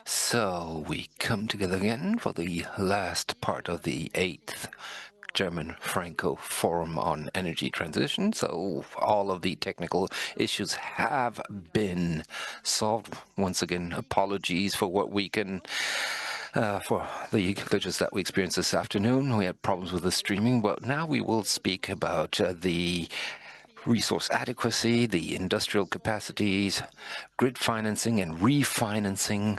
So we come together again for the last part of the 8th German Franco Forum on Energy Transition. So all of the technical issues have been solved. Once again, apologies for what we can for the glitches that we experienced this afternoon. We had problems with the streaming, but now we will speak about the resource adequacy, the industrial capacities, grid financing and refinancing.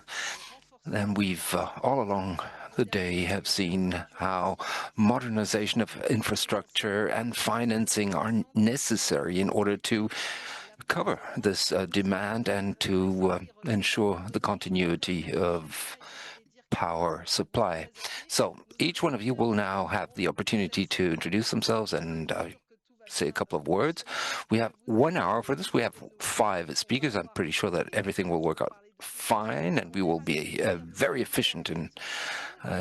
And we've all along the day have seen how modernization of infrastructure and financing are necessary in order to cover this demand and to ensure the continuity of power supply. So each one of you will now have the opportunity to introduce themselves and say a couple of words. We have 1 hour for this. We have 5 speakers. I'm pretty sure that everything will work out fine, and we will be very efficient in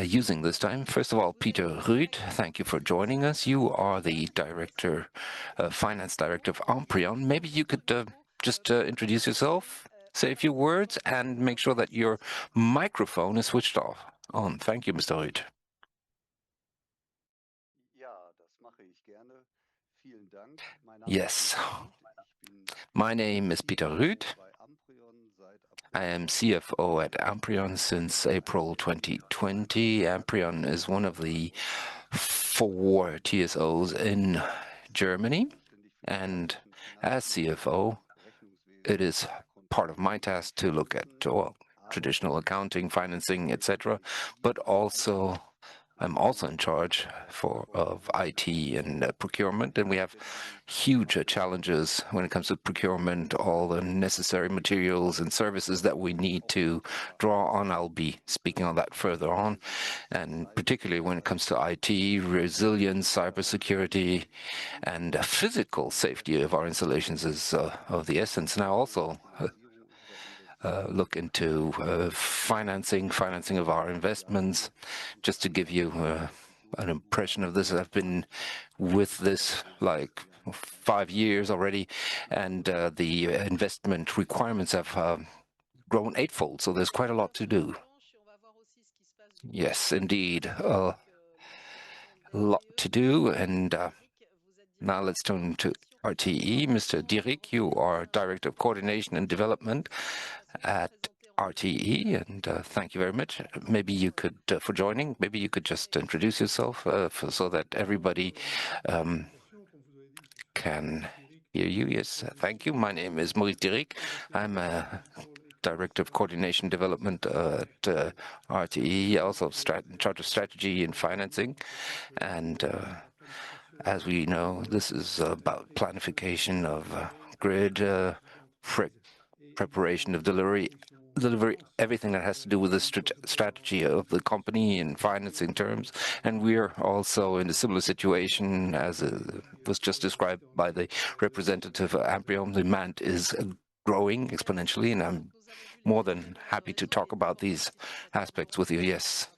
using this time. First of all, Peter Rüth, thank you for joining us. You are the director, finance director of Amprion. Maybe you could just introduce yourself, say a few words, and make sure that your microphone is switched off. On. Thank you, Mr. Rüth. Yes. My name is Peter Rüth. I am CFO at Amprion since April 2020. Amprion is one of the 4 TSOs in Germany, and as CFO, it is part of my task to look at traditional accounting, financing, etc., but also I'm also in charge of IT and procurement, and we have huge challenges when it comes to procurement, all the necessary materials and services that we need to draw on. I'll be speaking on that further on, and particularly when it comes to IT, resilience, cybersecurity, and physical safety of our installations is of the essence. Now also look into financing of our investments. Just to give you an impression of this, I've been with this like 5 years already, and the investment requirements have grown 8-fold, so there's quite a lot to do. Yes, indeed, a lot to do, and now let's turn to RTE. Mr. Dierik, you are Director of Coordination and Development at RTE, and thank you very much. Maybe you could, for joining, maybe you could just introduce yourself so that everybody can hear you. Yes, thank you. My name is Maurice Dierik. I'm a Director of Coordination Development at RTE, also in charge of strategy and financing. And as we know, this is about planification of grid, preparation of delivery, everything that has to do with the strategy of the company in financing terms. And we're also in a similar situation as was just described by the representative of Amprion. Demand is growing exponentially, and I'm more than happy to talk about these aspects with you. Yes,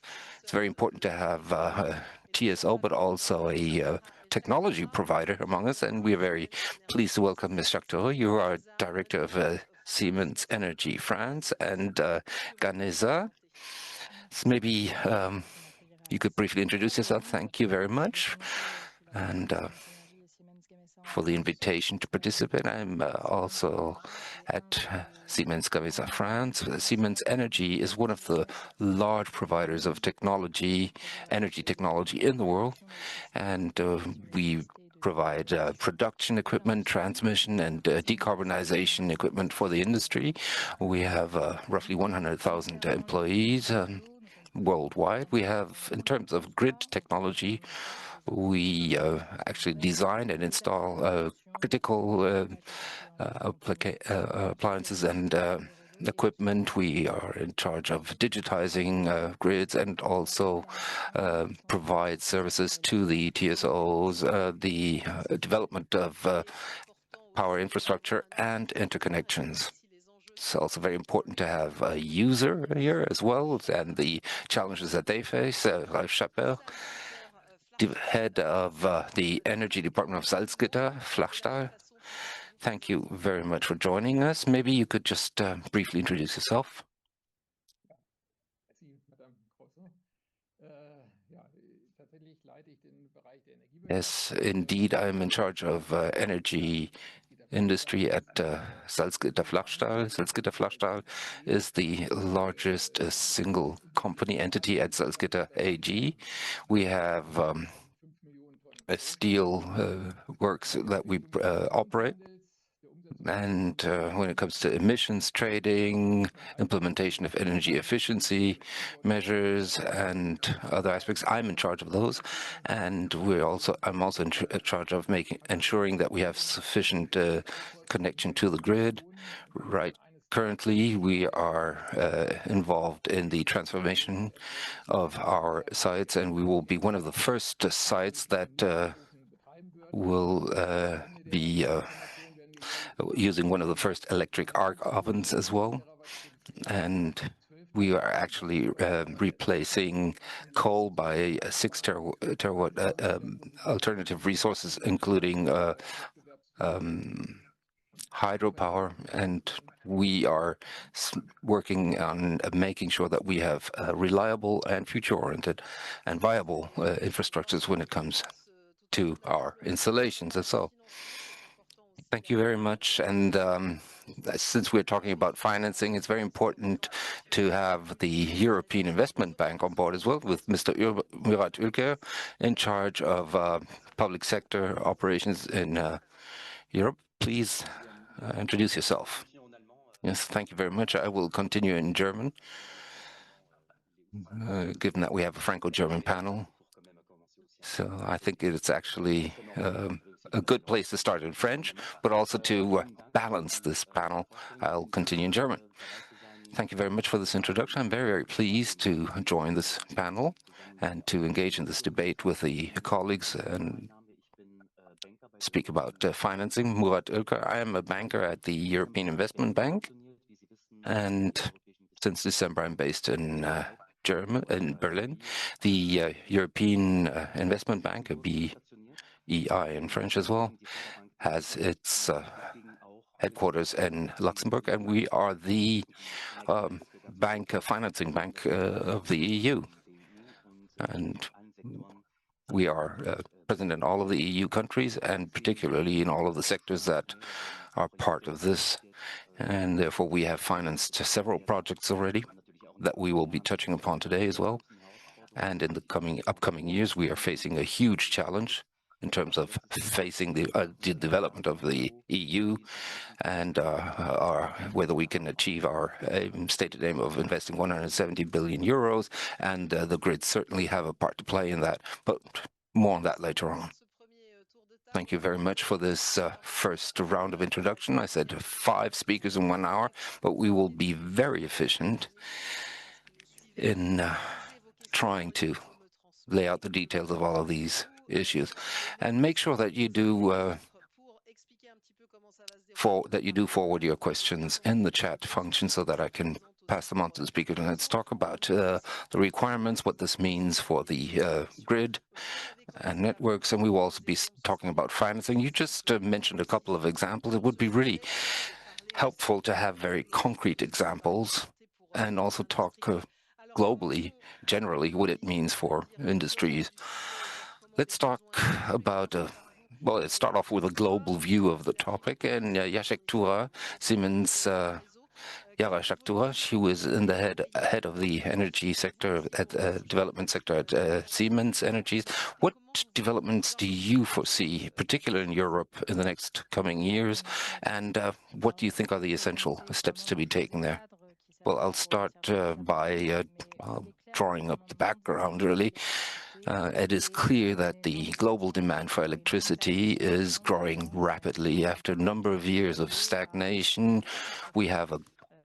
it's very important to have a TSO, but also a technology provider among us, and we are very pleased to welcome Ms. Jacques. You are Director of Siemens Energy France, and Ganesa. So maybe you could briefly introduce yourself. Thank you very much. And for the invitation to participate. I'm also at Siemens Gamesa France. Siemens Energy is one of the large providers of technology, energy technology in the world, and we provide production equipment, transmission, and decarbonization equipment for the industry. We have roughly 100,000 employees worldwide. We have, in terms of grid technology, we actually design and install critical appliances and equipment. We are in charge of digitizing grids and also provide services to the TSOs, the development of power infrastructure and interconnections. It's also very important to have a user here as well, and the challenges that they face. Ralf Schappel, the head of the Energy Department of Salzgitter, Flachstahl. Thank you very much for joining us. Maybe you could just briefly introduce yourself. Yes, indeed, I'm in charge of energy industry at Salzgitter Flachstahl. Salzgitter Flachstahl is the largest single company entity at Salzgitter AG. We have a steel works that we operate. And when it comes to emissions trading, implementation of energy efficiency measures, and other aspects, I'm in charge of those. And I'm also in charge of ensuring that we have sufficient connection to the grid. Right. Currently, we are involved in the transformation of our sites, and we will be one of the first sites that will be using one of the first electric arc ovens as well. And we are actually replacing coal by 6 terawatt alternative resources, including hydropower, and we are working on making sure that we have reliable and future-oriented and viable infrastructures when it comes to our installations. And so, thank you very much. And since we're talking about financing, it's very important to have the European Investment Bank on board as well, with Mr. Murat Ülker in charge of public sector operations in Europe. Please introduce yourself. Yes, thank you very much. I will continue in German, given that we have a Franco-German panel. So I think it's actually a good place to start in French, but also to balance this panel, I'll continue in German. Thank you very much for this introduction. I'm very, very pleased to join this panel and to engage in this debate with the colleagues and speak about financing. Murat Ülker, I am a banker at the European Investment Bank, and since December I'm based in Berlin. The European Investment Bank, BEI in French as well, has its headquarters in Luxembourg, and we are the financing bank of the EU. And we are present in all of the EU countries, and particularly in all of the sectors that are part of this. And therefore, we have financed several projects already that we will be touching upon today as well. And in the upcoming years, we are facing a huge challenge in terms of facing the development of the EU and whether we can achieve our stated aim of investing 170 billion euros. And the grids certainly have a part to play in that, but more on that later on. Thank you very much for this first round of introduction. I said 5 speakers in 1 hour, but we will be very efficient in trying to lay out the details of all of these issues, and make sure that you do forward your questions in the chat function so that I can pass them on to the speaker. And let's talk about the requirements, what this means for the grid and networks, and we will also be talking about financing. You just mentioned a couple of examples. It would be really helpful to have very concrete examples and also talk globally, generally, what it means for industries. Let's talk about well, let's start off with a global view of the topic. And Jacek Tura, Siemens Jacek Tura, she was in the head of the energy sector at development sector at Siemens Energies. What developments do you foresee, particularly in Europe, in the next coming years? And what do you think are the essential steps to be taken there? Well, I'll start by drawing up the background, really. It is clear that the global demand for electricity is growing rapidly. After a number of years of stagnation, we have a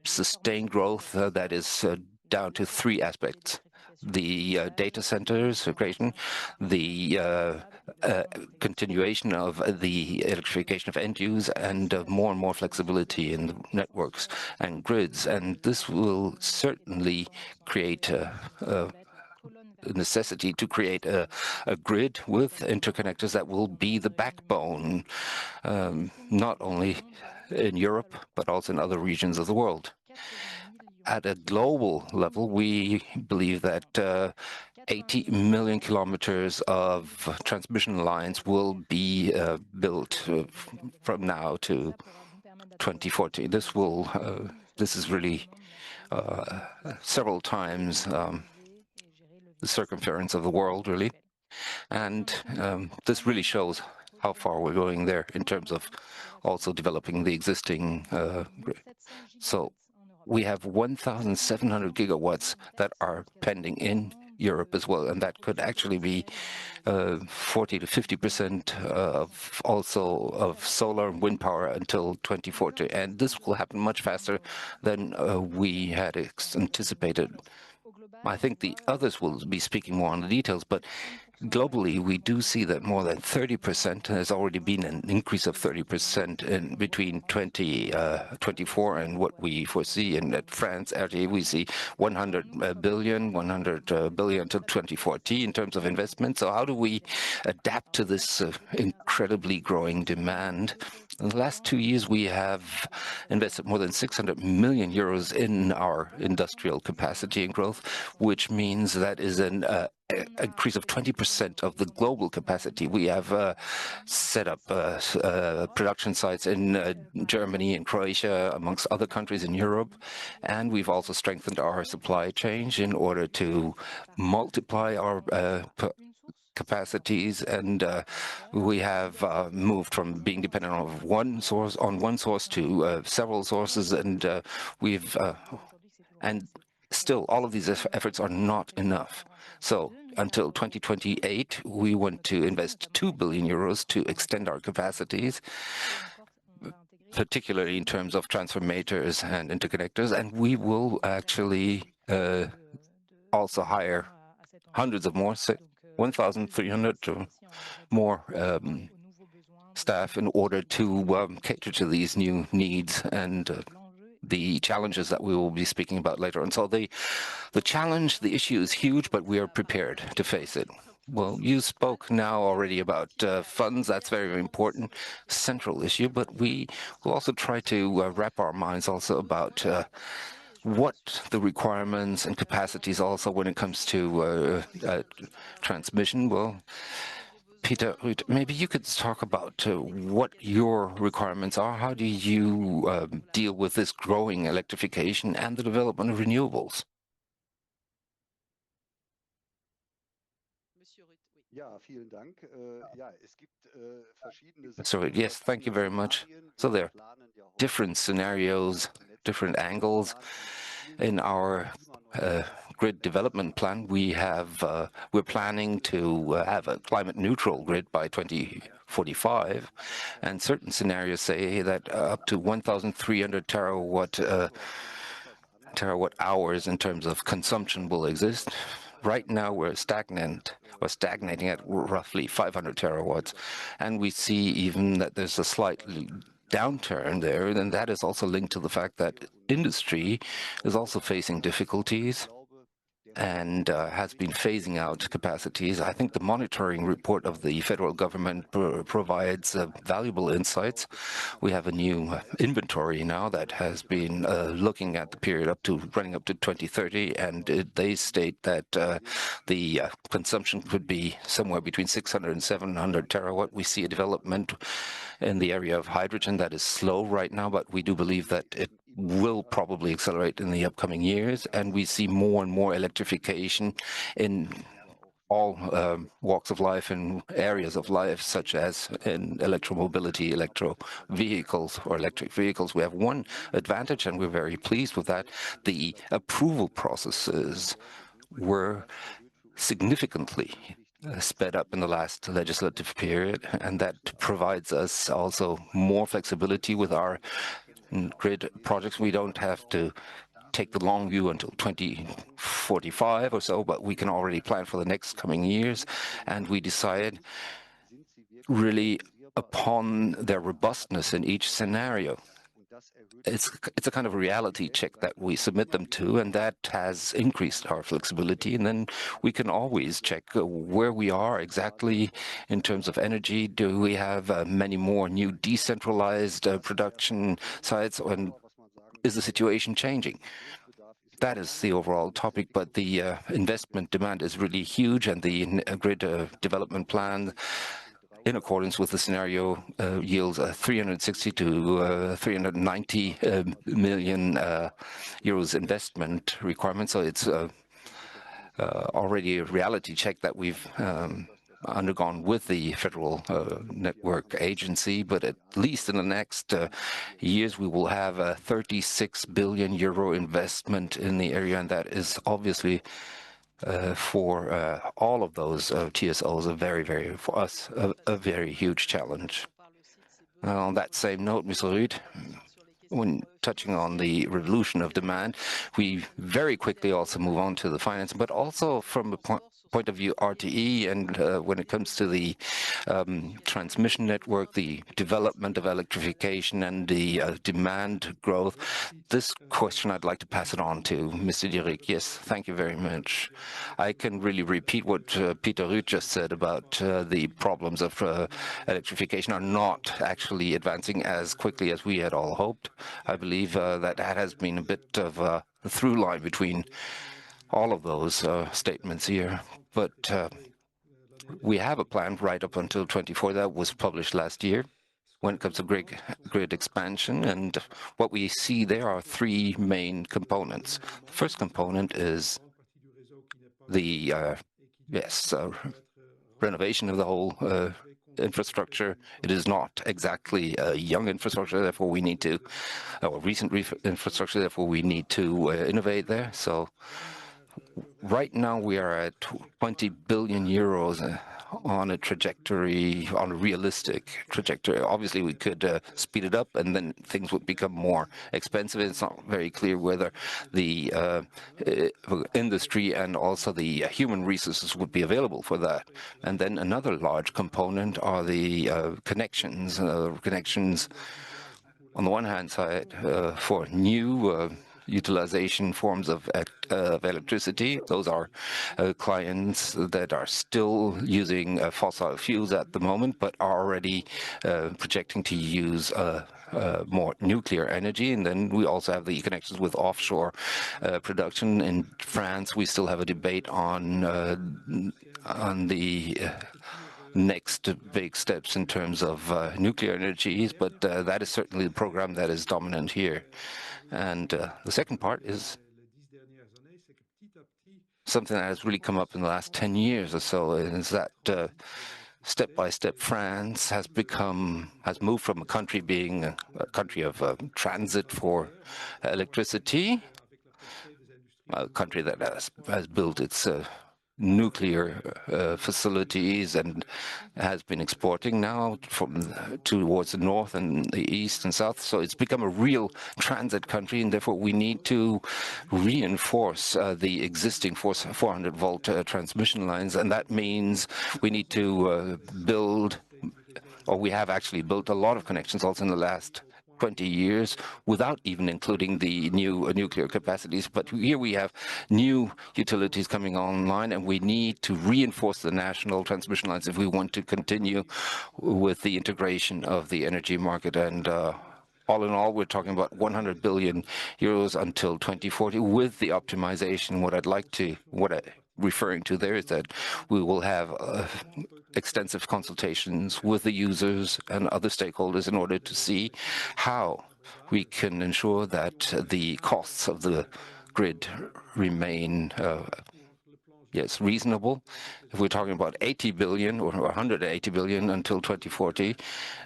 sustained growth that is down to 3 aspects: the data centers creation, the continuation of the electrification of end use, and more and more flexibility in the networks and grids. And this will certainly create necessity to create a grid with interconnectors that will be the backbone, not only in Europe, but also in other regions of the world. At a global level, we believe that 80 million kilometers of transmission lines will be built from now to 2040. This is really several times the circumference of the world, really. And this really shows how far we're going there in terms of also developing the existing grid. So we have 1,700 gigawatts that are pending in Europe as well, and that could actually be 40 to 50% of also of solar and wind power until 2040. And this will happen much faster than we had anticipated. I think the others will be speaking more on the details, but globally, we do see that more than 30% has already been an increase of 30% in between 2024 and what we foresee. And at France, RTE, we see 100 billion to 2040 in terms of investment. So how do we adapt to this incredibly growing demand? In the last 2 years, we have invested more than 600 million euros in our industrial capacity and growth, which means that is an increase of 20% of the global capacity. We have set up production sites in Germany and Croatia, amongst other countries in Europe. And we've also strengthened our supply chain in order to multiply our capacities, and we have moved from being dependent on one source to several sources, and and still all of these efforts are not enough. So until 2028, we want to invest 2 billion euros to extend our capacities, particularly in terms of transformators and interconnectors, and we will actually also hire hundreds of more, 1,300 more staff in order to cater to these new needs and the challenges that we will be speaking about later on. So the challenge, the issue is huge, but we are prepared to face it. Well, you spoke now already about funds. That's very, very important, central issue, but we will also try to wrap our minds also about what the requirements and capacities also when it comes to transmission. Well, Peter, maybe you could talk about what your requirements are. How do you deal with this growing electrification and the development of renewables? So, yes, thank you very much. So there are different scenarios, different angles. In our grid development plan, we're planning to have a climate neutral grid by 2045, and certain scenarios say that up to 1,300 terawatt hours in terms of consumption will exist. Right now, we're stagnating at roughly 500 terawatts, and we see even that there's a slight downturn there, and that is also linked to the fact that industry is also facing difficulties and has been phasing out capacities. I think the monitoring report of the federal government provides valuable insights. We have a new inventory now that has been looking at the period running up to 2030, and they state that the consumption could be somewhere between 600 and 700 terawatt. We see a development in the area of hydrogen that is slow right now, but we do believe that it will probably accelerate in the upcoming years, and we see more and more electrification in all walks of life and areas of life, such as in electromobility, vehicles or electric vehicles. We have one advantage, and we're very pleased with that. The approval processes were significantly sped up in the last legislative period, and that provides us also more flexibility with our grid projects. We don't have to take the long view until 2045 or so, but we can already plan for the next coming years, and we decide really upon their robustness in each scenario. it's a kind of reality check that we submit them to, and that has increased our flexibility. And then we can always check where we are exactly in terms of energy. Do we have many more new decentralized production sites, and is the situation changing? That is the overall topic, but the investment demand is really huge, and the grid development plan, in accordance with the scenario, yields 360 to 390 million euros investment requirement. So it's already a reality check that we've undergone with the Federal Network Agency, but at least in the next years we will have a 36 billion euro investment in the area, and that is obviously for all of those TSOs for us, a very huge challenge. On that same note, Mr. Ruud, when touching on the revolution of demand, we very quickly also move on to the finance, but also from a point of view RTE, and when it comes to the transmission network, the development of electrification and the demand growth. This question, I'd like to pass it on to Mr. Dierig. Yes, thank you very much. I can really repeat what Peter Ruud just said about the problems of electrification are not actually advancing as quickly as we had all hoped. I believe that has been a bit of a through line between all of those statements here. But we have a plan right up until 24 that was published last year when it comes to grid expansion. And what we see there are three main components. The first component is the renovation of the whole infrastructure. It is not exactly a young infrastructure, therefore we need to, or recent infrastructure, therefore we need to innovate there. So right now we are at 20 billion euros on a trajectory, on a realistic trajectory. Obviously, we could speed it up, and then things would become more expensive. It's not very clear whether the industry and also the human resources would be available for that. And then another large component are the connections. Connections on the one hand side for new utilization forms of electricity. Those are clients that are still using fossil fuels at the moment, but are already projecting to use more nuclear energy. And then we also have the connections with offshore production. In France, we still have a debate on the next big steps in terms of nuclear energies, but that is certainly the program that is dominant here. And the second part is something that has really come up in the last 10 years or so, is that step by step France has moved from a country being a country of transit for electricity, a country that has built its nuclear facilities and has been exporting now towards the north and the east and south. So it's become a real transit country, and therefore we need to reinforce the existing 400-volt transmission lines, and that means we need to build, or we have actually built a lot of connections also in the last 20 years without even including the new nuclear capacities. But here we have new utilities coming online, and we need to reinforce the national transmission lines if we want to continue with the integration of the energy market. And all in all, we're talking about 100 billion euros until 2040 with the optimization. What I'm referring to there is that we will have extensive consultations with the users and other stakeholders in order to see how we can ensure that the costs of the grid remain reasonable. If we're talking about 80 billion or 180 billion until 2040,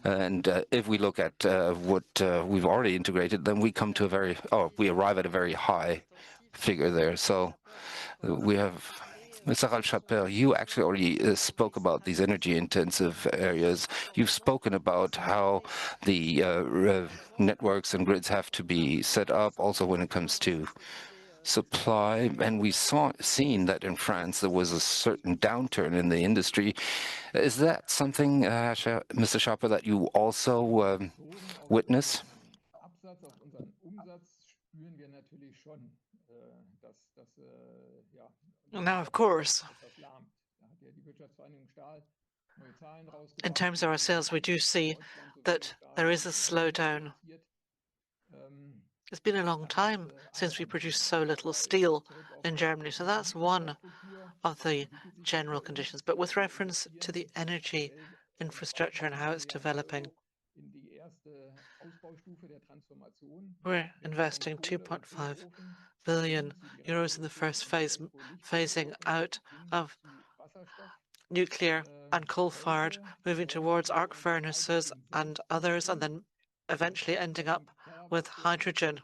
and if we look at what we've already integrated, then we come to we arrive at a very high figure there. So we have Mr. Chapelle, you actually already spoke about these energy-intensive areas. You've spoken about how the networks and grids have to be set up, also when it comes to supply. And we seen that in France there was a certain downturn in the industry. Is that something, Mr. Schapper, that you also witness? Now, of course, in terms of our sales, we do see that there is a slowdown. It's been a long time since we produced so little steel in Germany, so that's one of the general conditions. But with reference to the energy infrastructure and how it's developing, we're investing 2.5 billion euros in the first phase, phasing out of nuclear and coal-fired, moving towards arc furnaces and others, and then eventually ending up with hydrogen.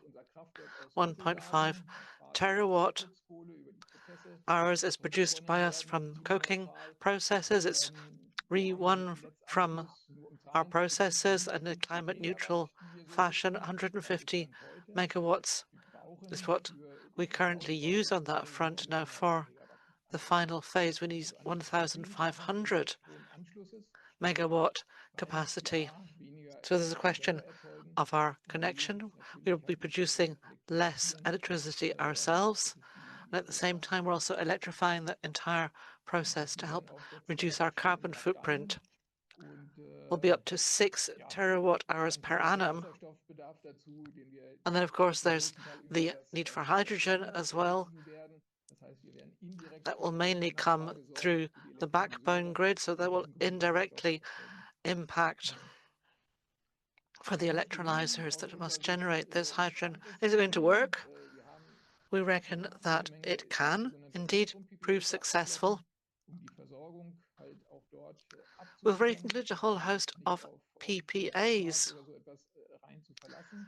1.5 terawatt hours is produced by us from coking processes. It's re-won from our processes in a climate-neutral fashion. 150 megawatts is what we currently use on that front. Now, for the final phase, we need 1,500 megawatt capacity. So there's a question of our connection. We'll be producing less electricity ourselves. And at the same time, we're also electrifying the entire process to help reduce our carbon footprint. We'll be up to 6 terawatt hours per annum. And then, of course, there's the need for hydrogen as well. That will mainly come through the backbone grid, so that will indirectly impact for the electrolyzers that must generate this hydrogen. Is it going to work? We reckon that it can indeed prove successful. We've already concluded a whole host of PPAs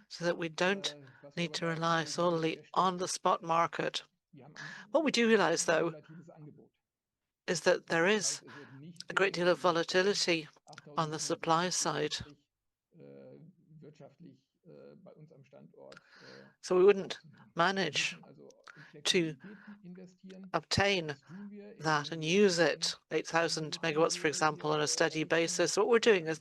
so that we don't need to rely solely on the spot market. What we do realize, though, is that there is a great deal of volatility on the supply side. So we wouldn't manage to obtain that and use it, 8,000 megawatts, for example, on a steady basis. What we're doing is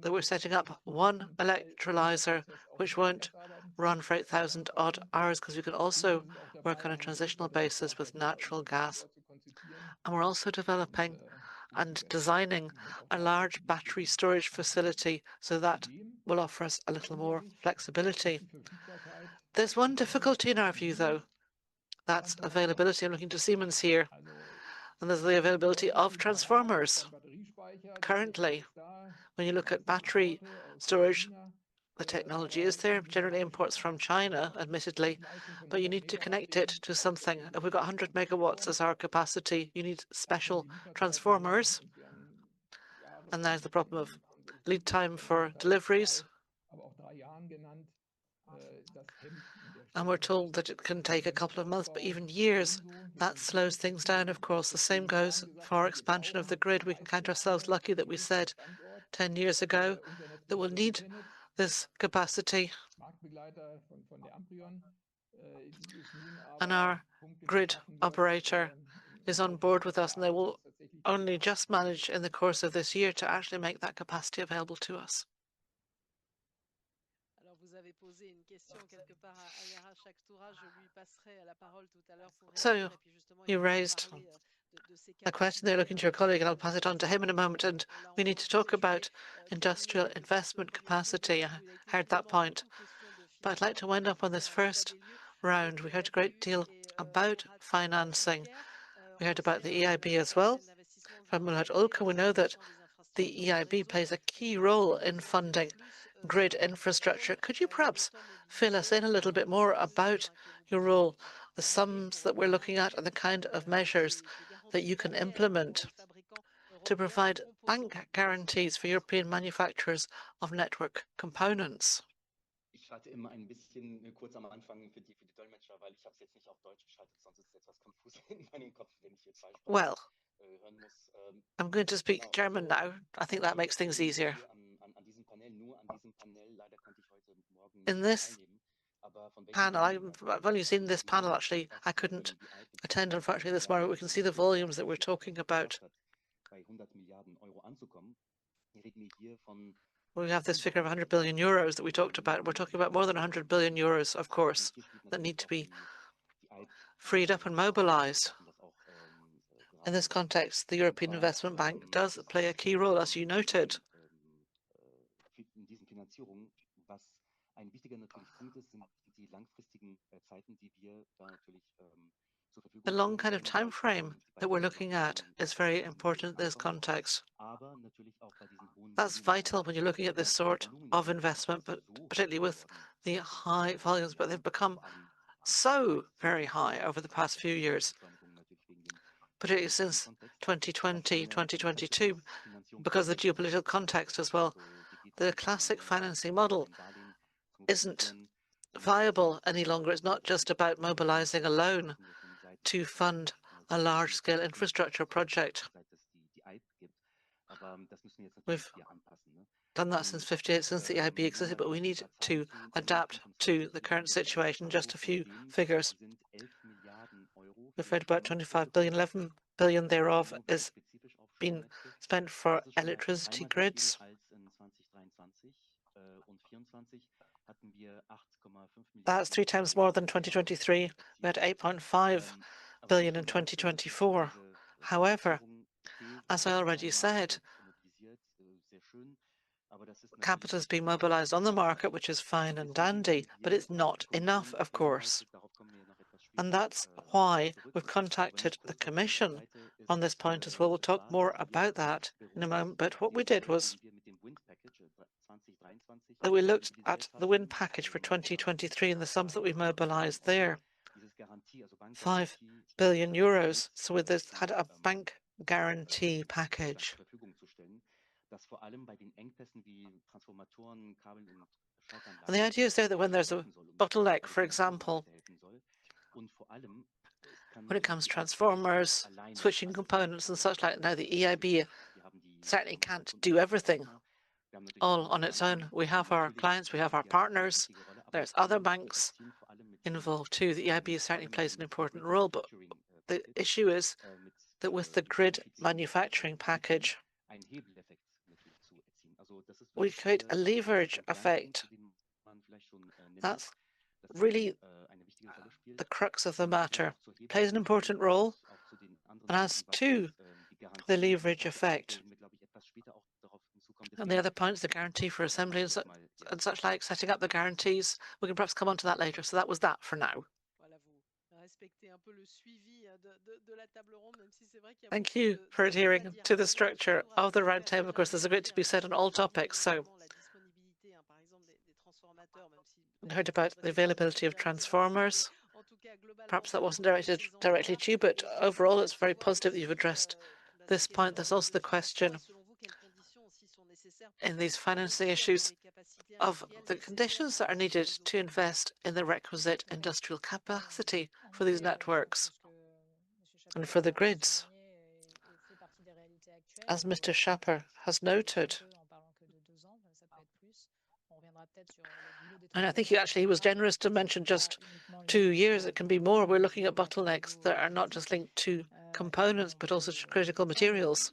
we're setting up one electrolyzer which won't run for 8,000 odd hours, because we can also work on a transitional basis with natural gas. And we're also developing and designing a large battery storage facility, so that will offer us a little more flexibility. There's one difficulty in our view, though. That's availability. I'm looking to Siemens here. And there's the availability of transformers. Currently, when you look at battery storage, the technology is there, generally imports from China, admittedly, but you need to connect it to something. If we've got 100 megawatts as our capacity, you need special transformers. And there's the problem of lead time for deliveries. And we're told that it can take a couple of months, but even years. That slows things down, of course. The same goes for expansion of the grid. We can count ourselves lucky that we said 10 years ago that we'll need this capacity. And our grid operator is on board with us, and they will only just manage in the course of this year to actually make that capacity available to us. So you raised a question there, looking to your colleague, and I'll pass it on to him in a moment. And we need to talk about industrial investment capacity. I heard that point. But I'd like to wind up on this first round. We heard a great deal about financing. We heard about the EIB as well. From Murat Ulka, we know that the EIB plays a key role in funding grid infrastructure. Could you perhaps fill us in a little bit more about your role, the sums that we're looking at, and the kind of measures that you can implement to provide bank guarantees for European manufacturers of network components? Ich starte immer ein bisschen kurz am Anfang für die Dolmetscher, weil ich habe es jetzt nicht auf Deutsch geschaltet, sonst ist es etwas konfus in meinem Kopf, wenn ich jetzt falsch hören muss. I'm going to speak German now. I think that makes things easier. In this panel, I've only seen this panel actually. I couldn't attend, unfortunately, this morning. We can see the volumes that we're talking about. we have this figure of 100 billion euros that we talked about. We're talking about more than 100 billion euros, of course, that need to be freed up and mobilized. In this context, the European Investment Bank does play a key role, as you noted. The long kind of time frame that we're looking at is very important in this context. That's vital when you're looking at this sort of investment, but particularly with the high volumes, but they've become so very high over the past few years, particularly since 2020, 2022, because of the geopolitical context as well. The classic financing model isn't viable any longer. It's not just about mobilizing a loan to fund a large-scale infrastructure project. We've done that since '58, since the EIB existed, but we need to adapt to the current situation. Just a few figures. We've read about 25 billion, 11 billion thereof is being spent for electricity grids. That's 3 times more than 2023. We had 8.5 billion in 2024. However, as I already said, capital is being mobilized on the market, which is fine and dandy, but it's not enough, of course. And that's why we've contacted the Commission on this point as well. We'll talk more about that in a moment. But what we did was that we looked at the wind package for 2023 and the sums that we mobilized there. 5 billion euros. So we had a bank guarantee package. And the idea is there that when there's a bottleneck, for example, when it comes to transformers, switching components and such like, now the EIB certainly can't do everything all on its own. We have our clients, we have our partners, there's other banks involved too. The EIB certainly plays an important role, but the issue is that with the grid manufacturing package, we create a leverage effect. That's really the crux of the matter. It plays an important role, and as to the leverage effect. And the other points, the guarantee for assembly and such like, setting up the guarantees. We can perhaps come on to that later. So that was that for now. Thank you for adhering to the structure of the roundtable. Of course, there's a great to be said on all topics. So I heard about the availability of transformers. Perhaps that wasn't directed directly to you, but overall it's very positive that you've addressed this point. There's also the question in these financing issues of the conditions that are needed to invest in the requisite industrial capacity for these networks and for the grids. As Mr. Schapper has noted, and I think he was generous to mention just 2 years. It can be more. We're looking at bottlenecks that are not just linked to components, but also to critical materials.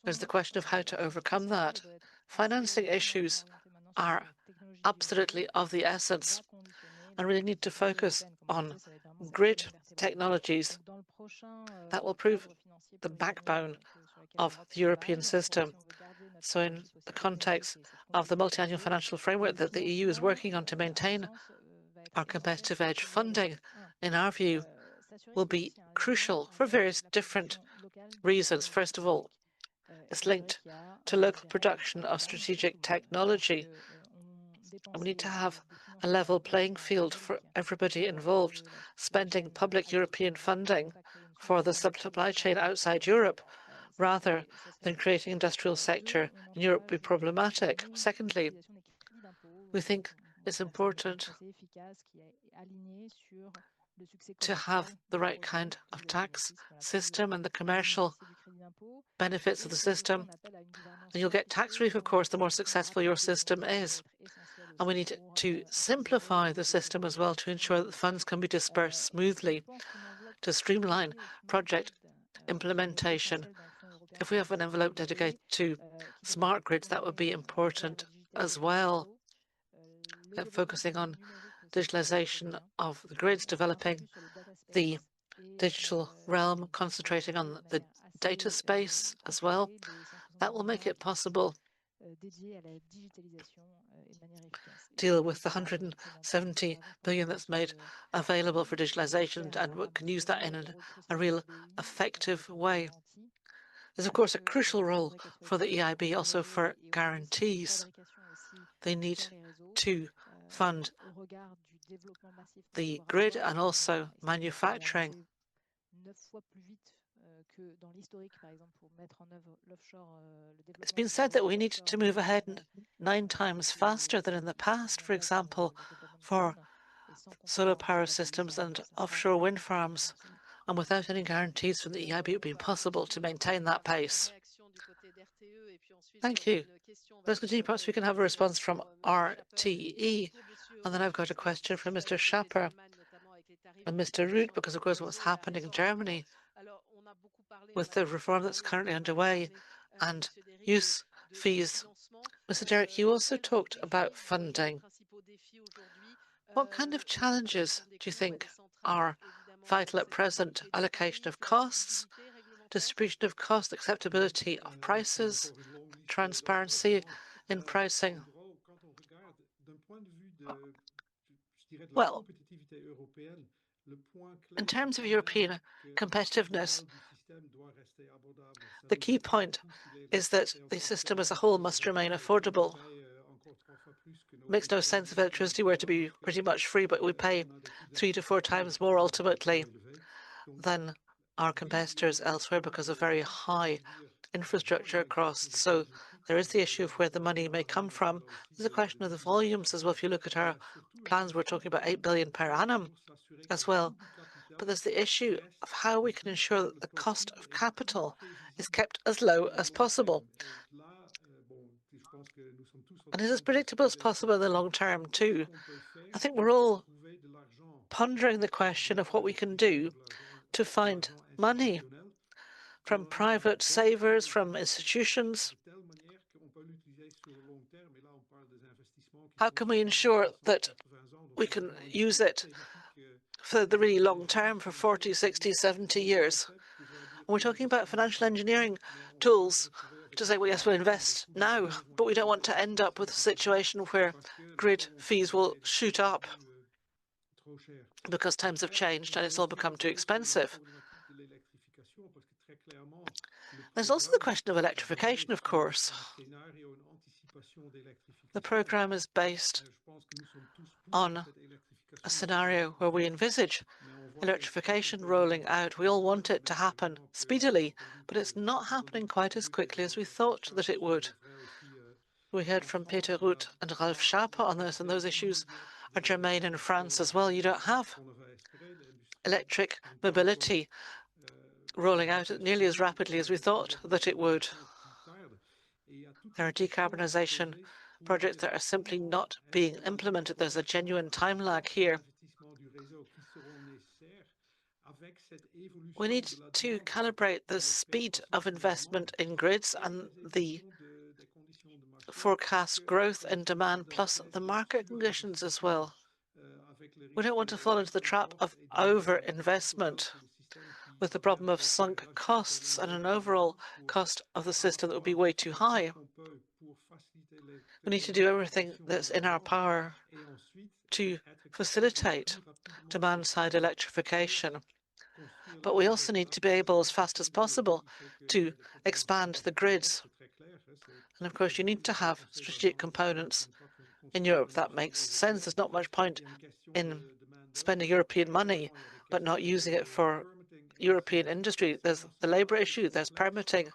There's the question of how to overcome that. Financing issues are absolutely of the essence and really need to focus on grid technologies that will prove the backbone of the European system. So in the context of the multi-annual financial framework that the EU is working on to maintain our competitive edge, funding, in our view, will be crucial for various different reasons. First of all, it's linked to local production of strategic technology. And we need to have a level playing field for everybody involved. Spending public European funding for the supply chain outside Europe rather than creating industrial sector in Europe be problematic. Secondly, we think it's important to have the right kind of tax system and the commercial benefits of the system. And you'll get tax relief, of course, the more successful your system is. And we need to simplify the system as well to ensure that the funds can be dispersed smoothly, to streamline project implementation. If we have an envelope dedicated to smart grids, that would be important as well, focusing on digitalization of the grids, developing the digital realm, concentrating on the data space as well. That will make it possible deal with the 170 billion that's made available for digitalization, and we can use that in a real effective way. There's, of course, a crucial role for the EIB also for guarantees. They need to fund the grid and also manufacturing. It's been said that we need to move ahead 9 times faster than in the past, for example, for solar power systems and offshore wind farms. And without any guarantees from the EIB, it would be impossible to maintain that pace. Thank you. Let's continue. Perhaps we can have a response from RTE. And then I've got a question from Mr. Schapper and Mr. Root, because of course what's happening in Germany with the reform that's currently underway and use fees. Mr. Derek, you also talked about funding. What kind of challenges do you think are vital at present? Allocation of costs, distribution of cost, acceptability of prices, transparency in pricing. Well, in terms of European competitiveness, the key point is that the system as a whole must remain affordable. It makes no sense if electricity were to be pretty much free, but we pay 3 to 4 times more ultimately than our competitors elsewhere because of very high infrastructure costs. So there is the issue of where the money may come from. There's a question of the volumes as well. If you look at our plans, we're talking about 8 billion per annum as well. But there's the issue of how we can ensure that the cost of capital is kept as low as possible. And is as predictable as possible in the long term too. I think we're all pondering the question of what we can do to find money from private savers, from institutions. How can we ensure that we can use it for the really long term, for 40, 60, 70 years? And we're talking about financial engineering tools to say, well, yes, we'll invest now, but we don't want to end up with a situation where grid fees will shoot up because times have changed and it's all become too expensive. There's also the question of electrification, of course. The programme is based on a scenario where we envisage electrification rolling out. We all want it to happen speedily, but it's not happening quite as quickly as we thought that it would. We heard from Peter Root and Ralf Schaper on this, and those issues are germane in France as well. You don't have electric mobility rolling out nearly as rapidly as we thought that it would. There are decarbonisation projects that are simply not being implemented. There's a genuine time lag here. We need to calibrate the speed of investment in grids and the forecast growth in demand, plus the market conditions as well. We don't want to fall into the trap of over-investment with the problem of sunk costs and an overall cost of the system that would be way too high. We need to do everything that's in our power to facilitate demand-side electrification. But we also need to be able, as fast as possible, to expand the grids. And of course, you need to have strategic components in Europe. That makes sense. There's not much point in spending European money but not using it for European industry. There's the labour issue, there's permitting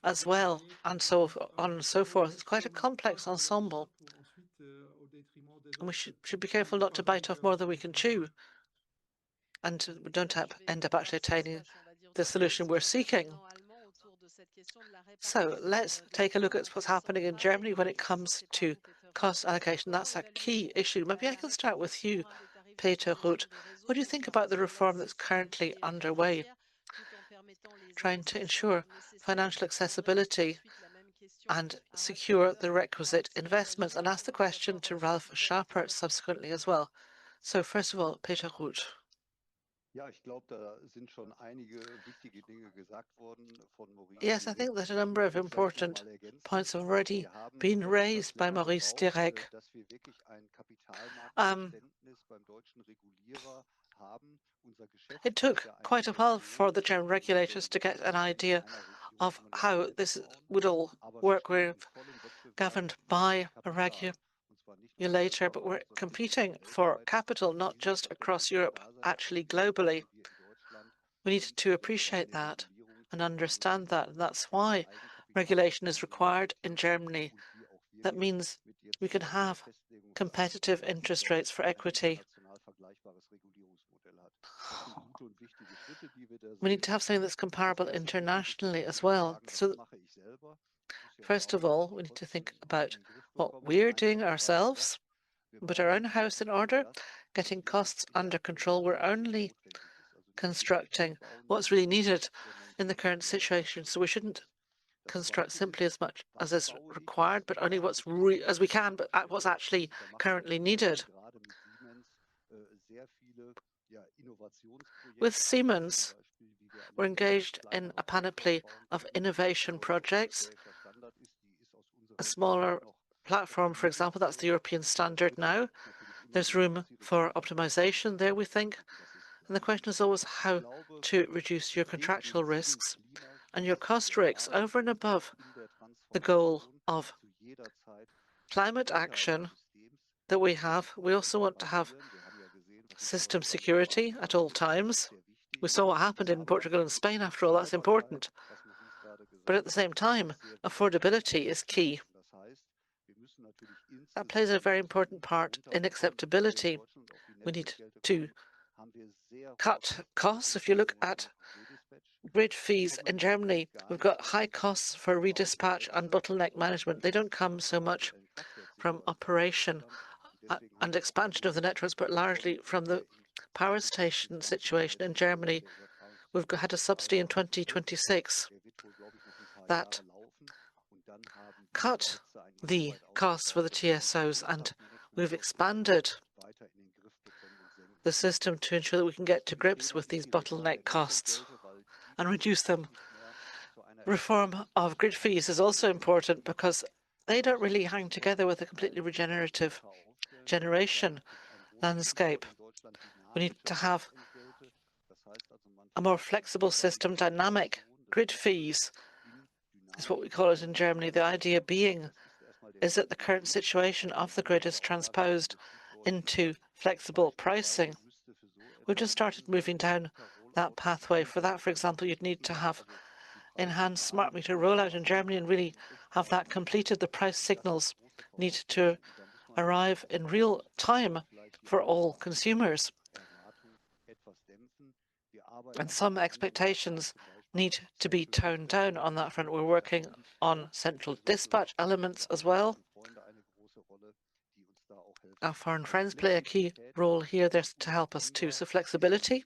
as well, and so on and so forth. It's quite a complex ensemble. And we should be careful not to bite off more than we can chew, and we don't end up actually attaining the solution we're seeking. So let's take a look at what's happening in Germany when it comes to cost allocation. That's a key issue. Maybe I can start with you, Peter Root. What do you think about the reform that's currently underway? trying to ensure financial accessibility and secure the requisite investments, and ask the question to Ralf Schaper subsequently as well. So first of all, Peter Ruth. Yes, I think that a number of important points have already been raised by Maurice Direk. It took quite a while for the German regulators to get an idea of how this would all work. We're governed by a regulator, but we're competing for capital, not just across Europe, actually globally. We need to appreciate that and understand that. And that's why regulation is required in Germany. That means we can have competitive interest rates for equity. We need to have something that's comparable internationally as well. So first of all, we need to think about what we're doing ourselves, put our own house in order, getting costs under control. We're only constructing what's really needed in the current situation. So we shouldn't construct simply as much as is required, but only what's as we can, but what's actually currently needed. With Siemens, we're engaged in a panoply of innovation projects. A smaller platform, for example, that's the European standard now. There's room for optimization there, we think. And the question is always how to reduce your contractual risks and your cost risks over and above the goal of climate action that we have. We also want to have system security at all times. We saw what happened in Portugal and Spain, after all. That's important. But at the same time, affordability is key. That plays a very important part in acceptability. We need to cut costs. If you look at grid fees in Germany, we've got high costs for redispatch and bottleneck management. They don't come so much from operation and expansion of the networks, but largely from the power station situation in Germany. We've had a subsidy in 2026 that cut the costs for the TSOs, and we've expanded the system to ensure that we can get to grips with these bottleneck costs and reduce them. Reform of grid fees is also important because they don't really hang together with a completely regenerative generation landscape. We need to have a more flexible system. Dynamic grid fees is what we call it in Germany. The idea being is that the current situation of the grid is transposed into flexible pricing. We've just started moving down that pathway. For that, for example, you'd need to have enhanced smart meter rollout in Germany and really have that completed. The price signals need to arrive in real time for all consumers. And some expectations need to be toned down on that front. We're working on central dispatch elements as well. Our foreign friends play a key role here. They're to help us too. So flexibility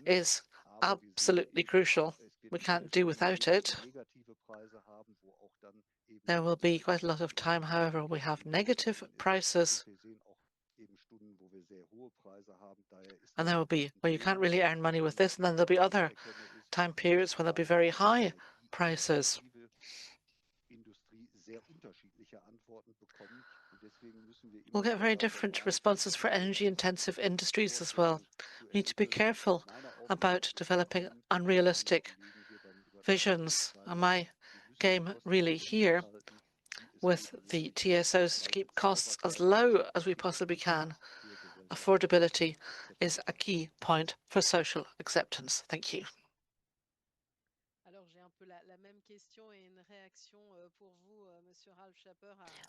is absolutely crucial. We can't do without it. There will be quite a lot of time, however, we have negative prices. And there will be where you can't really earn money with this, and then there'll be other time periods when there'll be very high prices. We'll get very different responses for energy-intensive industries as well. We need to be careful about developing unrealistic visions. And my game really here with the TSOs to keep costs as low as we possibly can. Affordability is a key point for social acceptance. Thank you.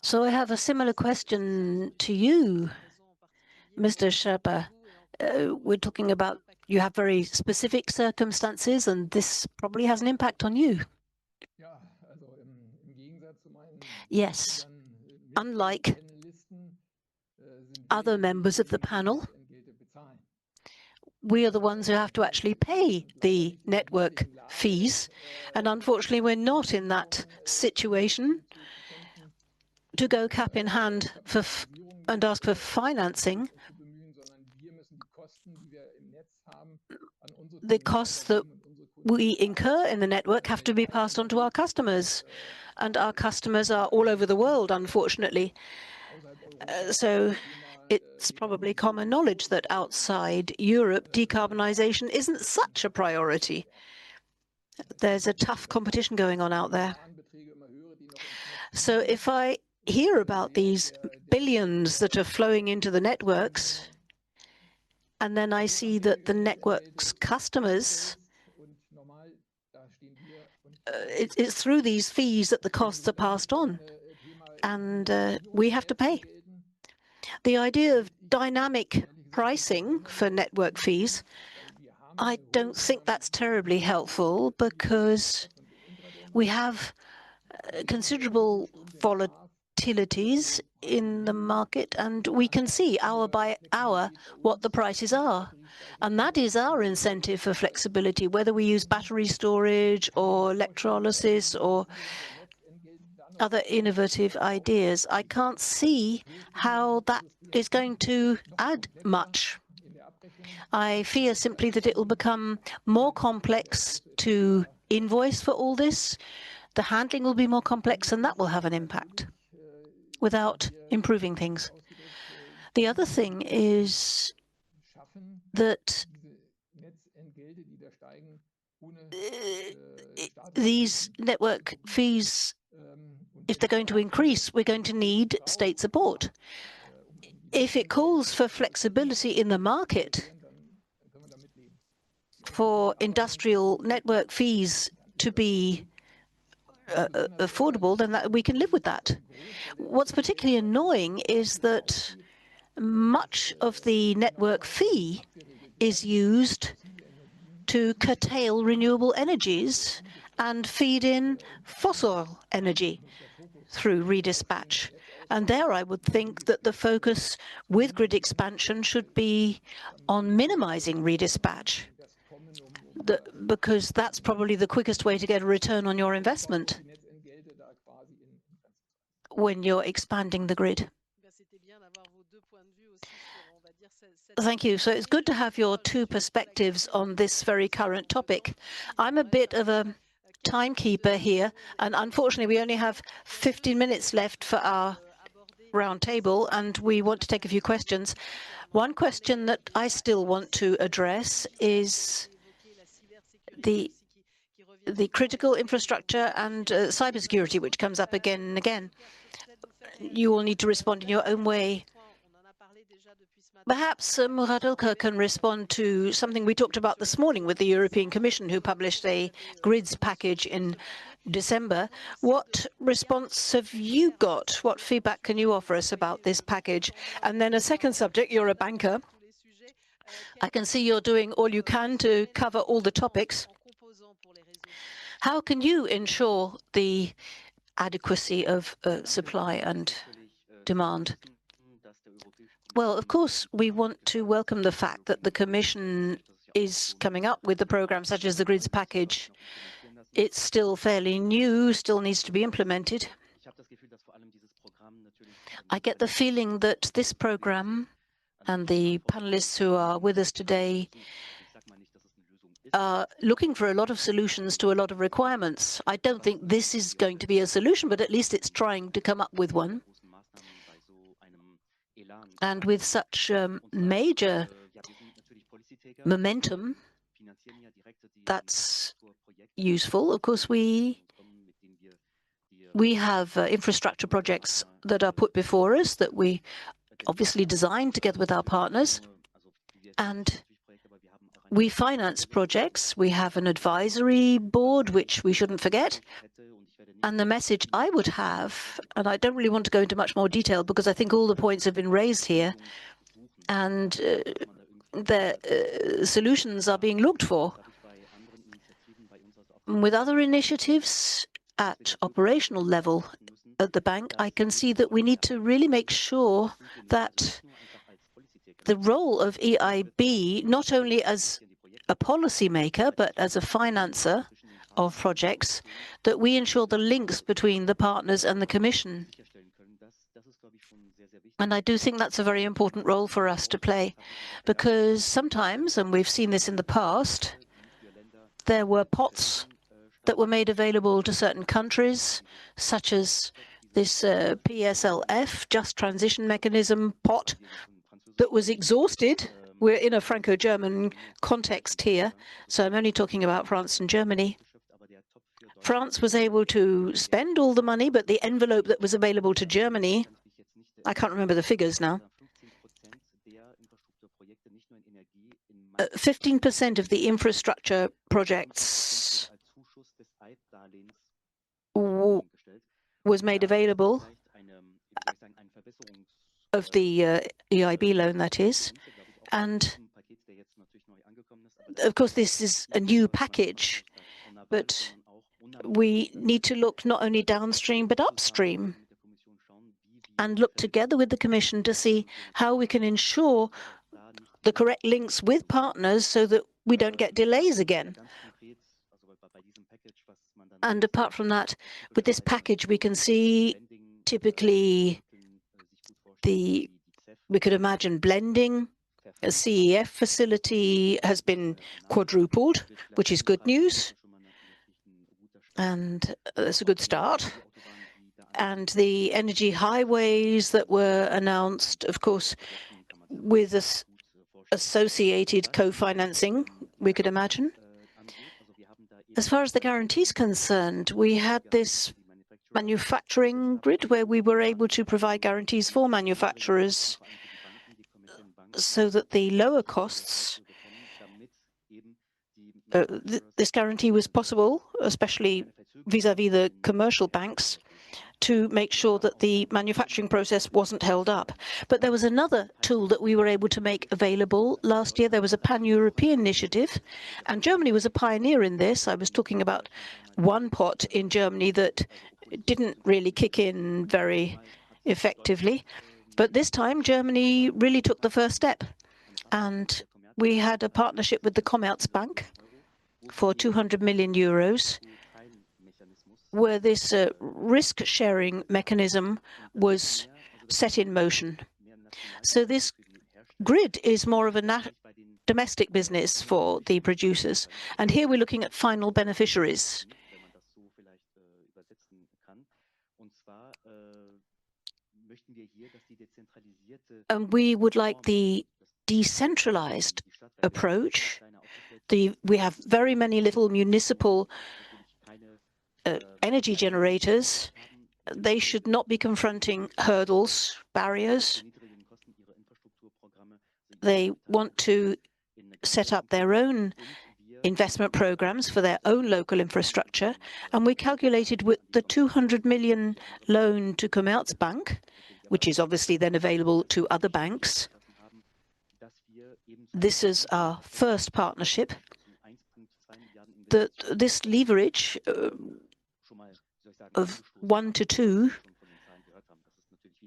So I have a similar question to you, Mr. Schaper. We're talking about you have very specific circumstances, and this probably has an impact on you. Yes, unlike other members of the panel, we are the ones who have to actually pay the network fees. And unfortunately, we're not in that situation to go cap in hand and ask for financing. The costs that we incur in the network have to be passed on to our customers. And our customers are all over the world, unfortunately. So it's probably common knowledge that outside Europe, decarbonization isn't such a priority. There's a tough competition going on out there. So if I hear about these billions that are flowing into the networks, and then I see that the network's customers, it's through these fees that the costs are passed on, and we have to pay. The idea of dynamic pricing for network fees, I don't think that's terribly helpful because we have considerable volatilities in the market, and we can see hour by hour what the prices are. And that is our incentive for flexibility, whether we use battery storage or electrolysis or other innovative ideas. I can't see how that is going to add much. I fear simply that it will become more complex to invoice for all this. The handling will be more complex, and that will have an impact without improving things. The other thing is that these network fees, if they're going to increase, we're going to need state support. If it calls for flexibility in the market for industrial network fees to be affordable, then we can live with that. What's particularly annoying is that much of the network fee is used to curtail renewable energies and feed in fossil energy through redispatch. And there I would think that the focus with grid expansion should be on minimizing redispatch, because that's probably the quickest way to get a return on your investment when you're expanding the grid. Thank you. So it's good to have your two perspectives on this very current topic. I'm a bit of a timekeeper here, and unfortunately we only have 15 minutes left for our round table, and we want to take a few questions. One question that I still want to address is the critical infrastructure and cybersecurity, which comes up again and again. You will need to respond in your own way. Perhaps Murat Ülker can respond to something we talked about this morning with the European Commission, who published a grids package in December. What response have you got? What feedback can you offer us about this package? And then a second subject, you're a banker. I can see you're doing all you can to cover all the topics. How can you ensure the adequacy of supply and demand? Well, of course, we want to welcome the fact that the Commission is coming up with a program such as the grids package. It's still fairly new, still needs to be implemented. I get the feeling that this program and the panelists who are with us today are looking for a lot of solutions to a lot of requirements. I don't think this is going to be a solution, but at least it's trying to come up with one. And with such major momentum, that's useful. Of course, we have infrastructure projects that are put before us that we obviously designed together with our partners. And we finance projects. We have an advisory board, which we shouldn't forget. And the message I would have, and I don't really want to go into much more detail because I think all the points have been raised here, and the solutions are being looked for. With other initiatives at operational level at the bank, I can see that we need to really make sure that the role of EIB, not only as a policymaker, but as a financer of projects, that we ensure the links between the partners and the Commission. And I do think that's a very important role for us to play, because sometimes, and we've seen this in the past, there were pots that were made available to certain countries, such as this PSLF, Just Transition Mechanism pot, that was exhausted. We're in a Franco-German context here, so I'm only talking about France and Germany. France was able to spend all the money, but the envelope that was available to Germany, I can't remember the figures now, 15% of the infrastructure projects was made available of the EIB loan, that is. And of course, this is a new package, but we need to look not only downstream, but upstream, and look together with the Commission to see how we can ensure the correct links with partners so that we don't get delays again. And apart from that, with this package, we can see typically we could imagine blending. A CEF facility has been quadrupled, which is good news. And that's a good start. And the energy highways that were announced, of course, with this associated co-financing, we could imagine. As far as the guarantee is concerned, we had this manufacturing grid where we were able to provide guarantees for manufacturers so that the lower costs, this guarantee was possible, especially vis-à-vis the commercial banks, to make sure that the manufacturing process wasn't held up. But there was another tool that we were able to make available. Last year, there was a pan-European initiative, and Germany was a pioneer in this. I was talking about one pot in Germany that didn't really kick in very effectively. But this time, Germany really took the first step. And we had a partnership with the Commerzbank for 200 million euros, where this risk-sharing mechanism was set in motion. So this grid is more of a domestic business for the producers. And here we're looking at final beneficiaries. And we would like the decentralized approach. We have very many little municipal energy generators. They should not be confronting hurdles, barriers. They want to set up their own investment programs for their own local infrastructure. And we calculated with the 200 million loan to Commerzbank, which is obviously then available to other banks. This is our first partnership. This leverage of 1 to 2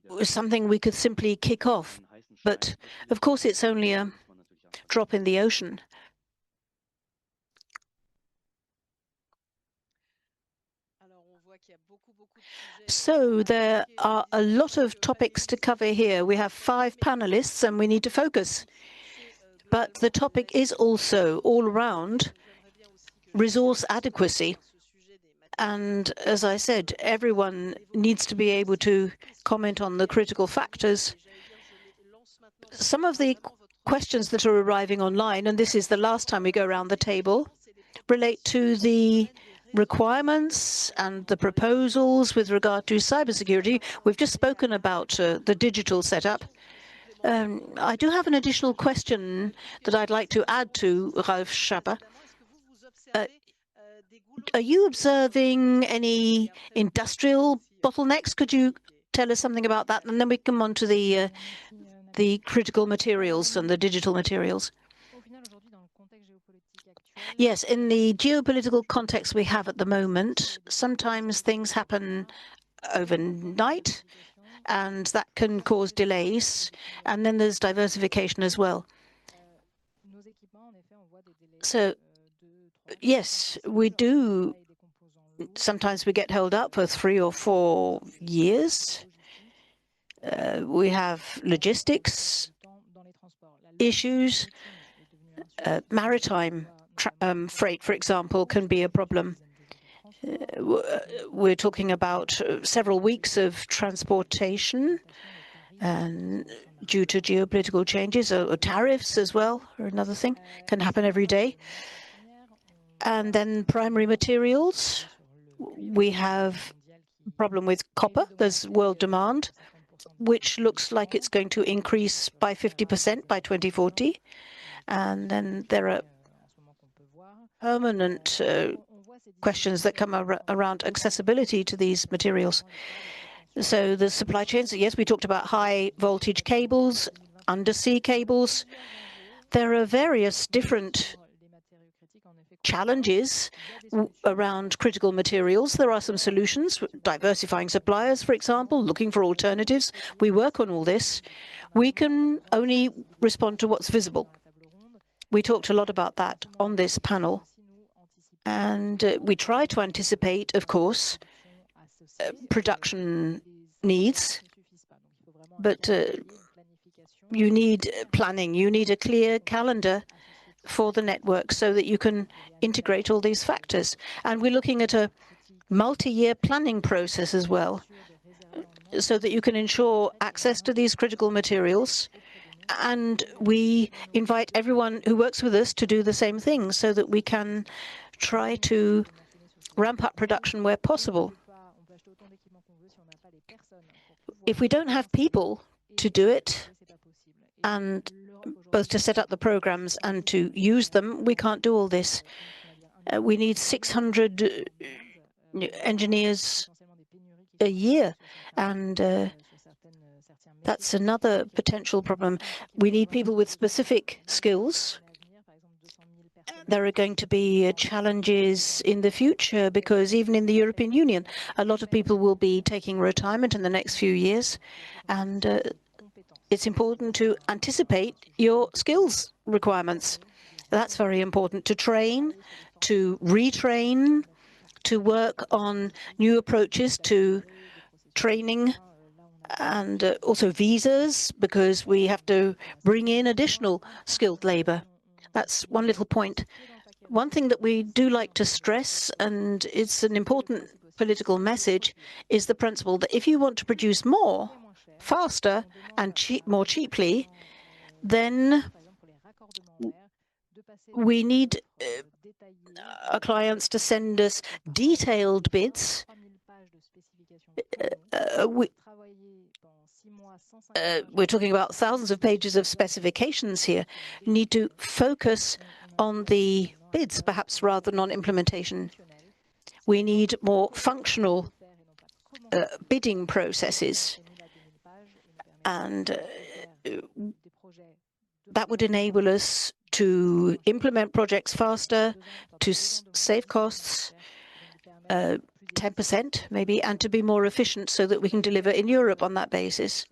was something we could simply kick off. But of course, it's only a drop in the ocean. So there are a lot of topics to cover here. We have 5 panelists and we need to focus. But the topic is also all around resource adequacy. And as I said, everyone needs to be able to comment on the critical factors. Some of the questions that are arriving online, and this is the last time we go around the table, relate to the requirements and the proposals with regard to cybersecurity. We've just spoken about the digital setup. I do have an additional question that I'd like to add to Ralf Schaper. Are you observing any industrial bottlenecks? Could you tell us something about that? And then we come on to the critical materials and the digital materials. Yes, in the geopolitical context we have at the moment, sometimes things happen overnight, and that can cause delays. And then there's diversification as well. So, yes, we do. Sometimes we get held up for 3 or 4 years. We have logistics issues. Maritime freight, for example, can be a problem. We're talking about several weeks of transportation, and due to geopolitical changes, or tariffs as well, or another thing, can happen every day. And then primary materials, we have a problem with copper. There's world demand, which looks like it's going to increase by 50% by 2040. And then there are permanent questions that come around accessibility to these materials. So the supply chains, yes, we talked about high voltage cables, undersea cables. There are various different challenges around critical materials. There are some solutions, diversifying suppliers, for example, looking for alternatives. We work on all this. We can only respond to what's visible. We talked a lot about that on this panel. And we try to anticipate, of course, production needs. But you need planning. You need a clear calendar for the network so that you can integrate all these factors. And we're looking at a multi-year planning process as well, so that you can ensure access to these critical materials. And we invite everyone who works with us to do the same thing, so that we can try to ramp up production where possible. If we don't have people to do it, and both to set up the programs and to use them, we can't do all this. We need 600 engineers a year, and that's another potential problem. We need people with specific skills. There are going to be challenges in the future, because even in the European Union, a lot of people will be taking retirement in the next few years, and it's important to anticipate your skills requirements. That's very important, to train, to retrain, to work on new approaches to training, and also visas, because we have to bring in additional skilled labor. That's one little point. One thing that we do like to stress, and it's an important political message, is the principle that if you want to produce more, faster, and more cheaply, then we need our clients to send us detailed bids. We're talking about thousands of pages of specifications here. You need to focus on the bids, perhaps, rather than on implementation. We need more functional bidding processes, and that would enable us to implement projects faster, to save costs, 10% maybe, and to be more efficient, so that we can deliver in Europe on that basis.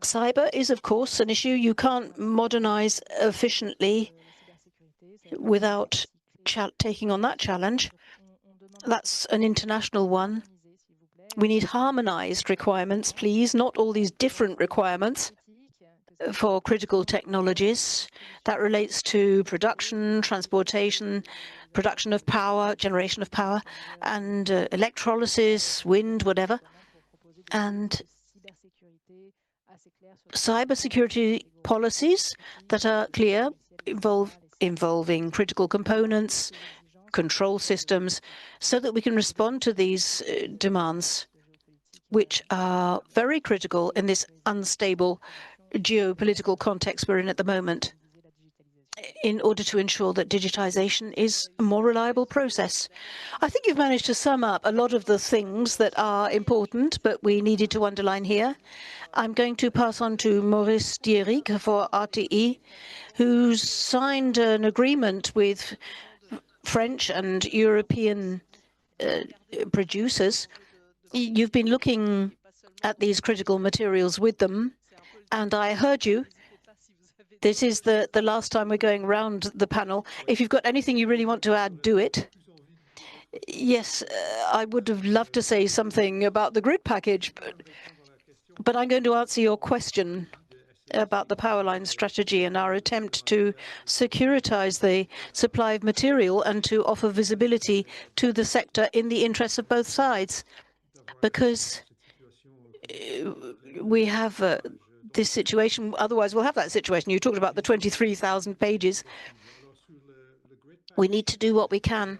Cyber is, of course, an issue. You can't modernize efficiently without taking on that challenge. That's an international one. We need harmonized requirements, please, not all these different requirements for critical technologies. That relates to production, transportation, production of power, generation of power, and electrolysis, wind, whatever. And cybersecurity policies that are clear, involving critical components, control systems, so that we can respond to these demands, which are very critical in this unstable geopolitical context we're in at the moment, in order to ensure that digitization is a more reliable process. I think you've managed to sum up a lot of the things that are important, but we needed to underline here. I'm going to pass on to Maurice Dierick for RTE, who signed an agreement with French and European producers You've been looking at these critical materials with them, and I heard you. This is the last time we're going around the panel. If you've got anything you really want to add, do it. Yes, I would have loved to say something about the grid package, but I'm going to answer your question about the power line strategy and our attempt to securitize the supply of material and to offer visibility to the sector in the interests of both sides. Because we have this situation, otherwise we'll have that situation. You talked about the 23,000 pages. We need to do what we can.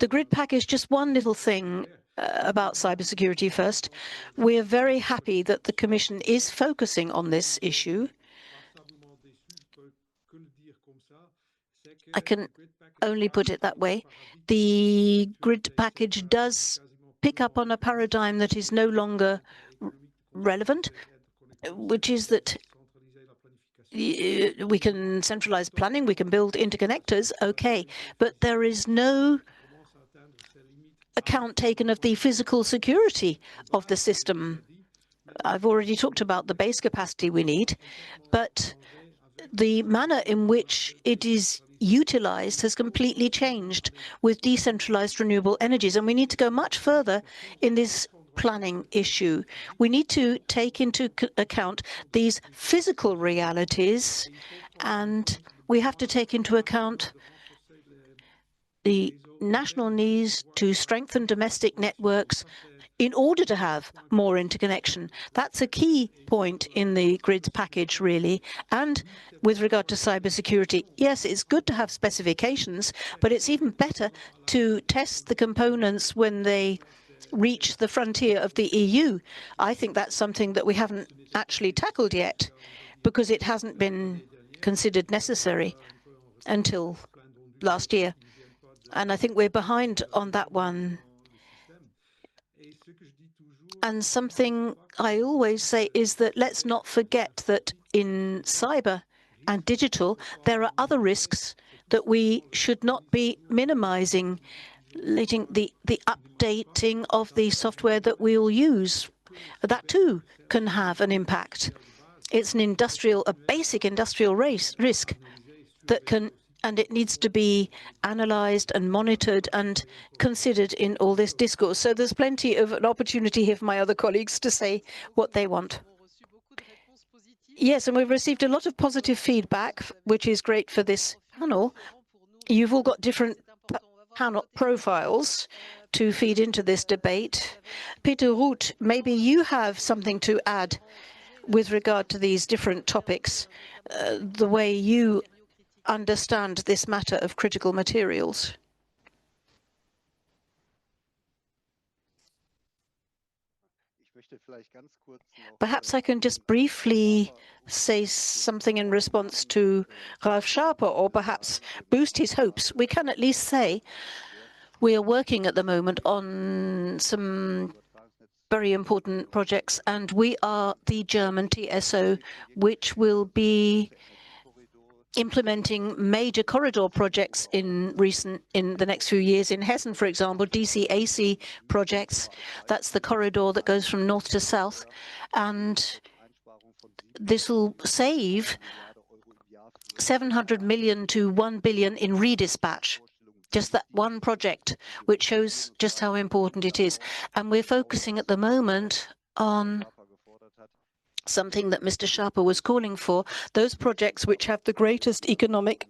The grid package, just one little thing about cybersecurity first. We are very happy that the Commission is focusing on this issue. I can only put it that way. The grid package does pick up on a paradigm that is no longer relevant, which is that we can centralize planning, we can build interconnectors, okay, but there is no account taken of the physical security of the system. I've already talked about the base capacity we need, but the manner in which it is utilized has completely changed with decentralized renewable energies, and we need to go much further in this planning issue. We need to take into account these physical realities, and we have to take into account the national needs to strengthen domestic networks in order to have more interconnection. That's a key point in the grids package, really. And with regard to cybersecurity, yes, it's good to have specifications, but it's even better to test the components when they reach the frontier of the EU. I think that's something that we haven't actually tackled yet, because it hasn't been considered necessary until last year. And I think we're behind on that one. And something I always say is that let's not forget that in cyber and digital, there are other risks that we should not be minimizing, letting the updating of the software that we'll use. That too can have an impact. It's a basic industrial risk that can, and it needs to be analyzed and monitored and considered in all this discourse. So there's plenty of an opportunity here for my other colleagues to say what they want. Yes, and we've received a lot of positive feedback, which is great for this panel. You've all got different panel profiles to feed into this debate. Peter Root, maybe you have something to add with regard to these different topics, the way you understand this matter of critical materials. Perhaps I can just briefly say something in response to Ralf Schaper, or perhaps boost his hopes. We can at least say we are working at the moment on some very important projects, and we are the German TSO, which will be implementing major corridor projects in the next few years. In Hessen, for example, DC-AC projects. That's the corridor that goes from north to south, and this will save 700 million to 1 billion in redispatch. Just that one project, which shows just how important it is. And we're focusing at the moment on something that Mr. Schaper was calling for, those projects which have the greatest economic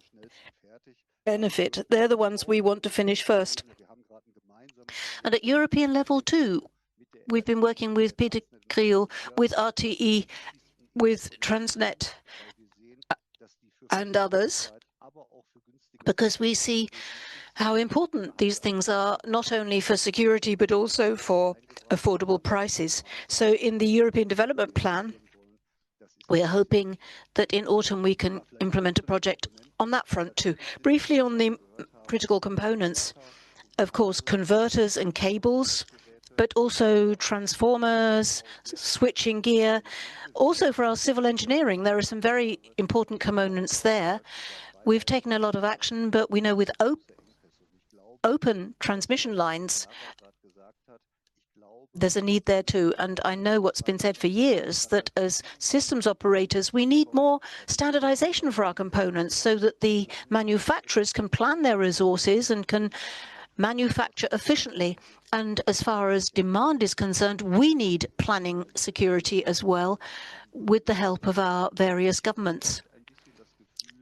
benefit. They're the ones we want to finish first. And at European level too, we've been working with Peter Kriel, with RTE, with Transnet and others, because we see how important these things are, not only for security, but also for affordable prices. So in the European Development Plan, we are hoping that in autumn we can implement a project on that front too. Briefly on the critical components, of course, converters and cables, but also transformers, switching gear. Also for our civil engineering, there are some very important components there. We've taken a lot of action, but we know with open transmission lines, there's a need there too. And I know what's been said for years, that as systems operators, we need more standardization for our components so that the manufacturers can plan their resources and can manufacture efficiently. And as far as demand is concerned, we need planning security as well, with the help of our various governments.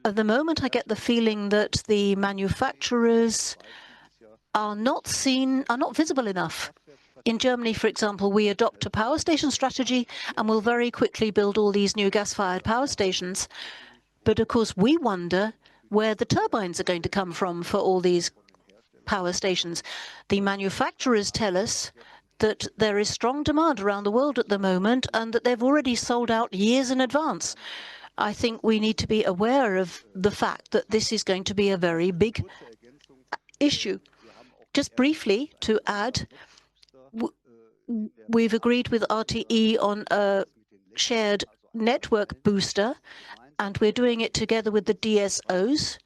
At the moment, I get the feeling that the manufacturers are not visible enough. In Germany, for example, we adopt a power station strategy and will very quickly build all these new gas-fired power stations. But of course, we wonder where the turbines are going to come from for all these power stations. The manufacturers tell us that there is strong demand around the world at the moment and that they've already sold out years in advance. I think we need to be aware of the fact that this is going to be a very big issue. Just briefly to add, we've agreed with RTE on a shared network booster, and we're doing it together with the DSOs,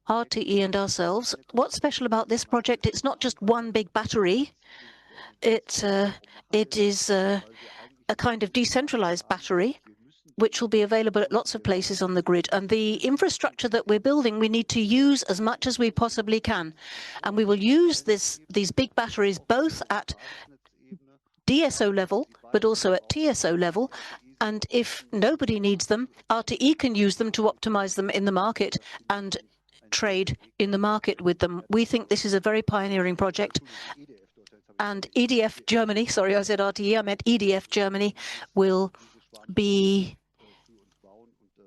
RTE and ourselves. What's special about this project? It's not just one big battery. It is a kind of decentralized battery, which will be available at lots of places on the grid. And the infrastructure that we're building, we need to use as much as we possibly can. And we will use these big batteries both at DSO level, but also at TSO level. And if nobody needs them, RTE can use them to optimize them in the market and trade in the market with them. We think this is a very pioneering project. And EDF Germany, sorry, I said RTE, I meant EDF Germany, will be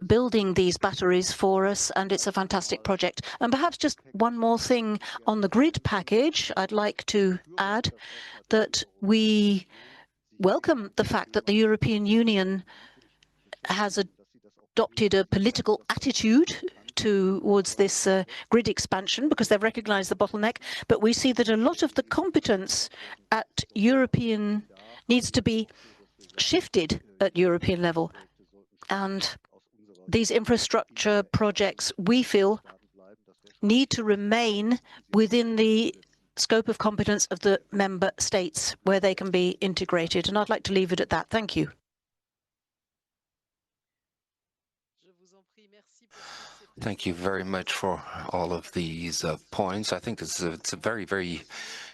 building these batteries for us, and it's a fantastic project. And perhaps just one more thing on the grid package, I'd like to add that we welcome the fact that the European Union has adopted a political attitude towards this grid expansion, because they've recognized the bottleneck. But we see that a lot of the competence at European needs to be shifted at European level. And these infrastructure projects, we feel, need to remain within the scope of competence of the member states, where they can be integrated. And I'd like to leave it at that. Thank you. Thank you very much for all of these points. I think it's a very, very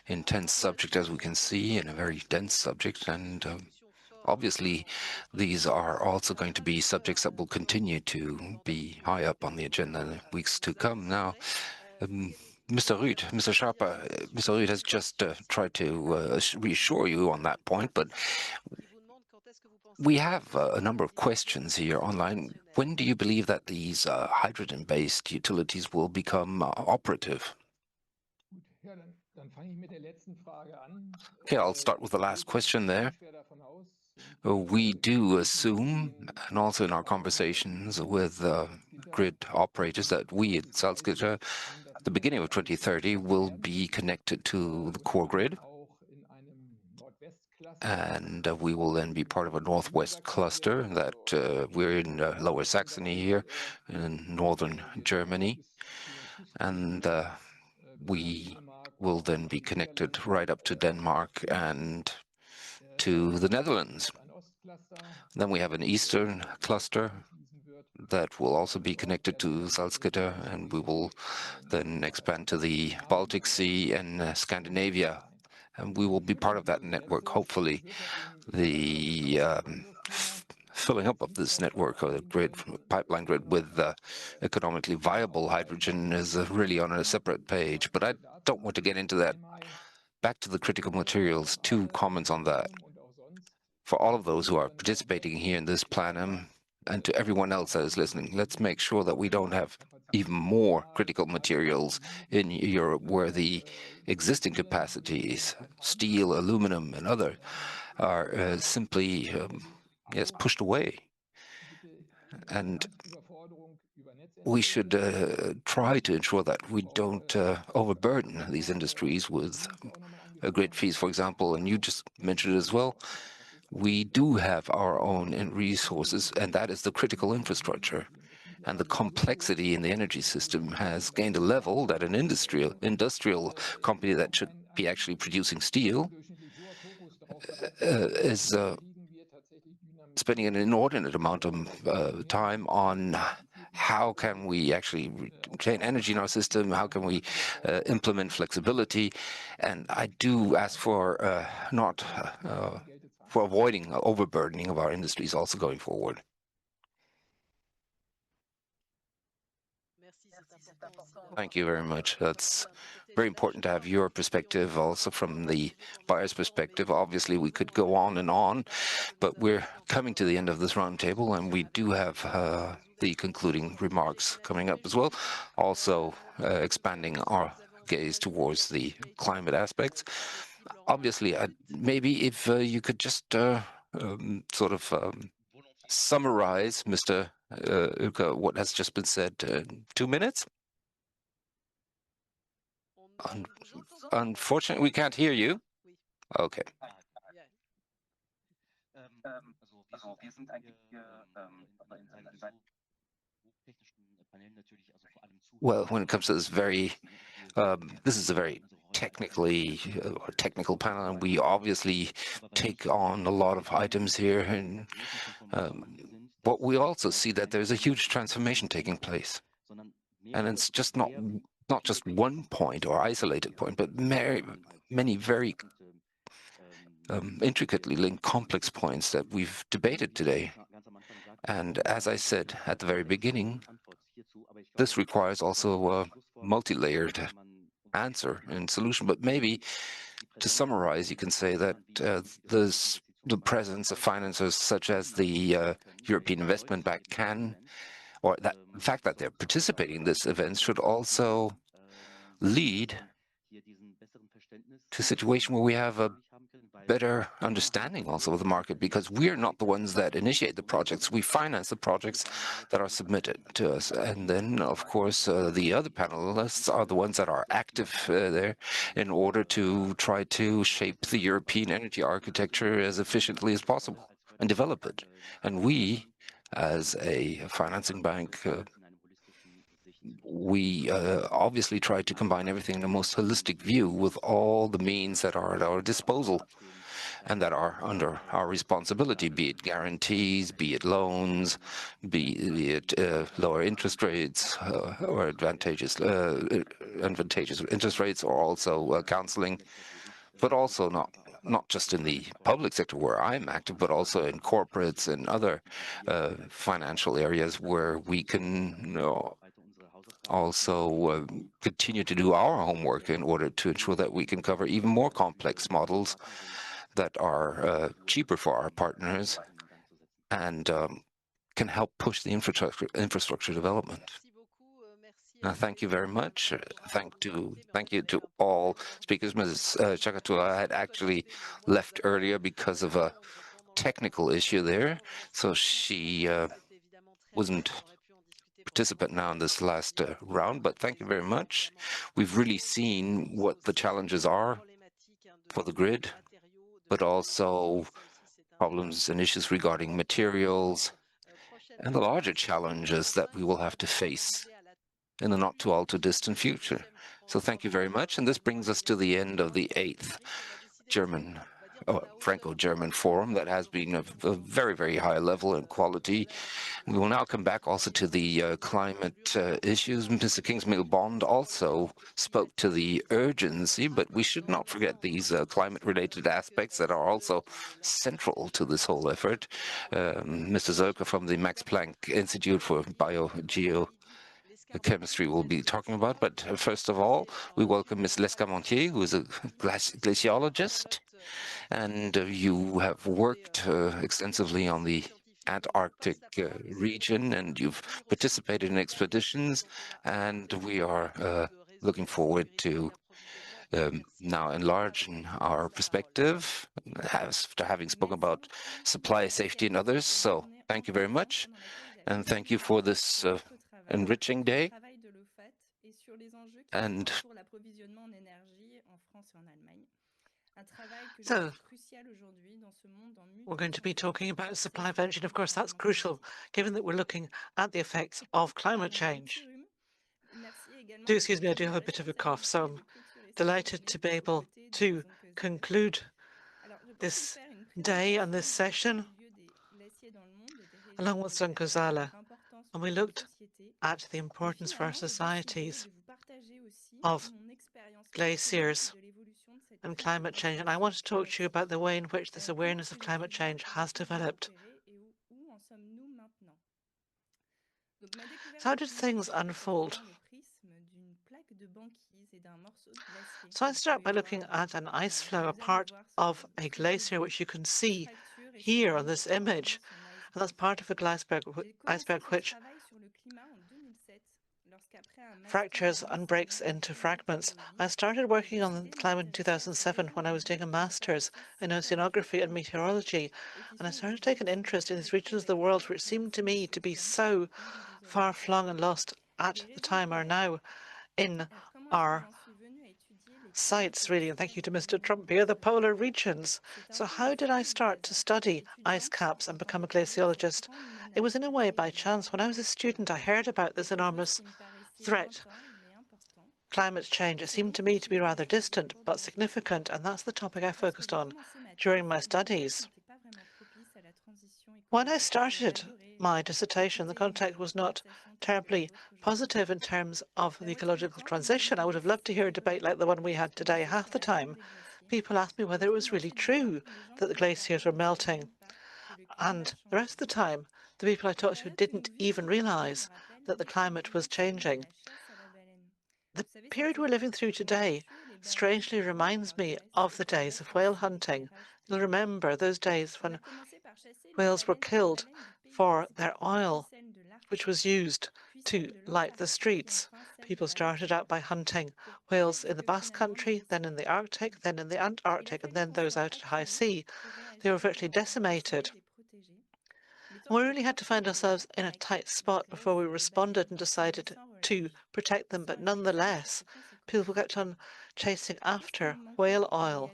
intense subject, as we can see, and a very dense subject. And obviously, these are also going to be subjects that will continue to be high up on the agenda in the weeks to come. Now, Mr. Rüth, Mr. Sharper, Mr. Rüth has just tried to reassure you on that point, but we have a number of questions here online. When do you believe that these hydrogen-based utilities will become operative? Okay, I'll start with the last question there. We do assume, and also in our conversations with grid operators, that we at Salzgitter, at the beginning of 2030, will be connected to the core grid. And we will then be part of a northwest cluster that we're in Lower Saxony here in northern Germany. And we will then be connected right up to Denmark and to the Netherlands. Then we have an eastern cluster that will also be connected to Salzgitter, and we will then expand to the Baltic Sea and Scandinavia. And we will be part of that network, hopefully. The filling up of this network, or the grid, pipeline grid, with economically viable hydrogen is really on a separate page. But I don't want to get into that. Back to the critical materials, 2 comments on that. For all of those who are participating here in this plenum, and to everyone else that is listening, let's make sure that we don't have even more critical materials in Europe where the existing capacities, steel, aluminum, and other, are simply pushed away. And we should try to ensure that we don't overburden these industries with grid fees, for example. And you just mentioned it as well. We do have our own resources, and that is the critical infrastructure. And the complexity in the energy system has gained a level that an industrial company that should be actually producing steel is spending an inordinate amount of time on how can we actually retain energy in our system, how can we implement flexibility, and I do ask for not for avoiding overburdening of our industries also going forward. Thank you very much. That's very important to have your perspective also from the buyer's perspective. Obviously, we could go on, but we're coming to the end of this roundtable, and we do have the concluding remarks coming up as well. Also, expanding our gaze towards the climate aspects. Obviously, maybe if you could just sort of summarize, Mr. Uka, what has just been said in 2 minutes. Unfortunately, we can't hear you. Okay. Well, when it comes to this this is a very technical panel, and we obviously take on a lot of items here. And but we also see that there's a huge transformation taking place, and it's just not just one point or isolated point, but many very intricately linked complex points that we've debated today. And as I said at the very beginning, this requires also a multi-layered answer and solution. But maybe to summarize, you can say that there's the presence of financiers such as the European Investment Bank or that the fact that they're participating in this event should also lead to a situation where we have a better understanding also of the market, because we're not the ones that initiate the projects. We finance the projects that are submitted to us. And then, of course, the other panelists are the ones that are active there in order to try to shape the European energy architecture as efficiently as possible and develop it. And we, as a financing bank, we obviously try to combine everything in the most holistic view with all the means that are at our disposal and that are under our responsibility, be it guarantees, be it loans, be it lower interest rates or advantageous interest rates, or also counseling, but also not just in the public sector where I'm active, but also in corporates and other financial areas where we can also continue to do our homework in order to ensure that we can cover even more complex models that are cheaper for our partners and can help push the infrastructure development. Thank you very much. Thank you to all speakers. Ms. Chakatua had actually left earlier because of a technical issue there, so she wasn't participant now in this last round, but thank you very much. We've really seen what the challenges are for the grid, but also problems and issues regarding materials and the larger challenges that we will have to face in the not too distant future. So thank you very much. And this brings us to the end of the 8th Franco-German Forum that has been of a very, very high level and quality. We will now come back also to the climate issues. Mr. Kingsmill-Bond also spoke to the urgency, but we should not forget these climate-related aspects that are also central to this whole effort. Mr. Zölker from the Max Planck Institute for Biogeochemistry will be talking about. But first of all, we welcome Ms. Lescarmontier, who is a glaciologist, and you have worked extensively on the Antarctic region, and you've participated in expeditions, and we are looking forward to now enlarging our perspective after having spoken about supply safety and others. So thank you very much, and thank you for this enriching day. And so we're going to be talking about supply of energy, and of course that's crucial given that we're looking at the effects of climate change. Do excuse me, I do have a bit of a cough, so I'm delighted to be able to conclude this day and this session along with Zankozala, and we looked at the importance for our societies of glaciers and climate change. And I want to talk to you about the way in which this awareness of climate change has developed. So how did things unfold? So I start by looking at an ice floe, a part of a glacier, which you can see here on this image. And that's part of a iceberg which fractures and breaks into fragments. I started working on climate in 2007 when I was doing a master's in oceanography and meteorology, and I started to take an interest in these regions of the world which seemed to me to be so far-flung and lost at the time are now in our sights, really, and thank you to Mr. Trump here, the polar regions. So how did I start to study ice caps and become a glaciologist? It was in a way by chance. When I was a student, I heard about this enormous threat, climate change. It seemed to me to be rather distant but significant, and that's the topic I focused on during my studies. When I started my dissertation, the context was not terribly positive in terms of the ecological transition. I would have loved to hear a debate like the one we had today. Half the time, people asked me whether it was really true that the glaciers were melting. And the rest of the time, the people I talked to didn't even realize that the climate was changing. The period we're living through today strangely reminds me of the days of whale hunting. You'll remember those days when whales were killed for their oil, which was used to light the streets. People started out by hunting whales in the Basque Country, then in the Arctic, then in the Antarctic, and then those out at high sea. They were virtually decimated. We really had to find ourselves in a tight spot before we responded and decided to protect them, but nonetheless, people kept on chasing after whale oil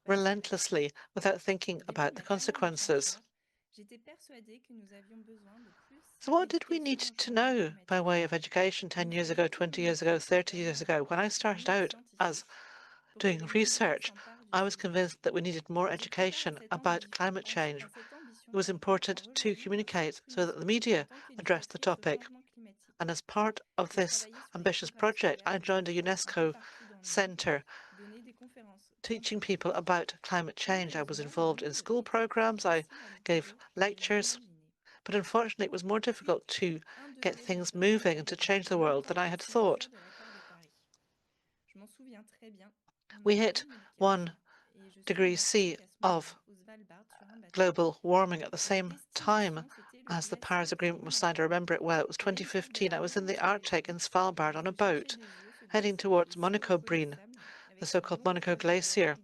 relentlessly without thinking about the consequences. So what did we need to know by way of education 10 years ago, 20 years ago, 30 years ago? When I started out as doing research, I was convinced that we needed more education about climate change. It was important to communicate so that the media addressed the topic. And as part of this ambitious project, I joined a UNESCO centre teaching people about climate change. I was involved in school programs, I gave lectures, but unfortunately it was more difficult to get things moving and to change the world than I had thought. We hit 1 degree C of global warming at the same time as the Paris Agreement was signed. I remember it well. It was 2015. I was in the Arctic in Svalbard on a boat heading towards Monaco Breen, the so-called Monaco Glacier.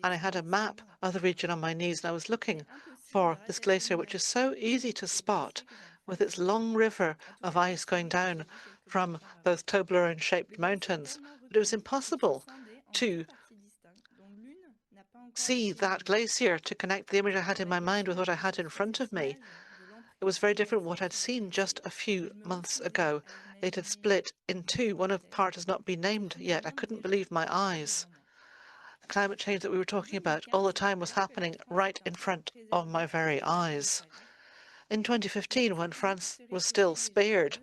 And I had a map of the region on my knees, and I was looking for this glacier, which is so easy to spot with its long river of ice going down from both Toblerone-shaped mountains. But it was impossible to see that glacier, to connect the image I had in my mind with what I had in front of me. It was very different from what I'd seen just a few months ago. It had split in two. One of the part has not been named yet. I couldn't believe my eyes. The climate change that we were talking about all the time was happening right in front of my very eyes. In 2015, when France was still spared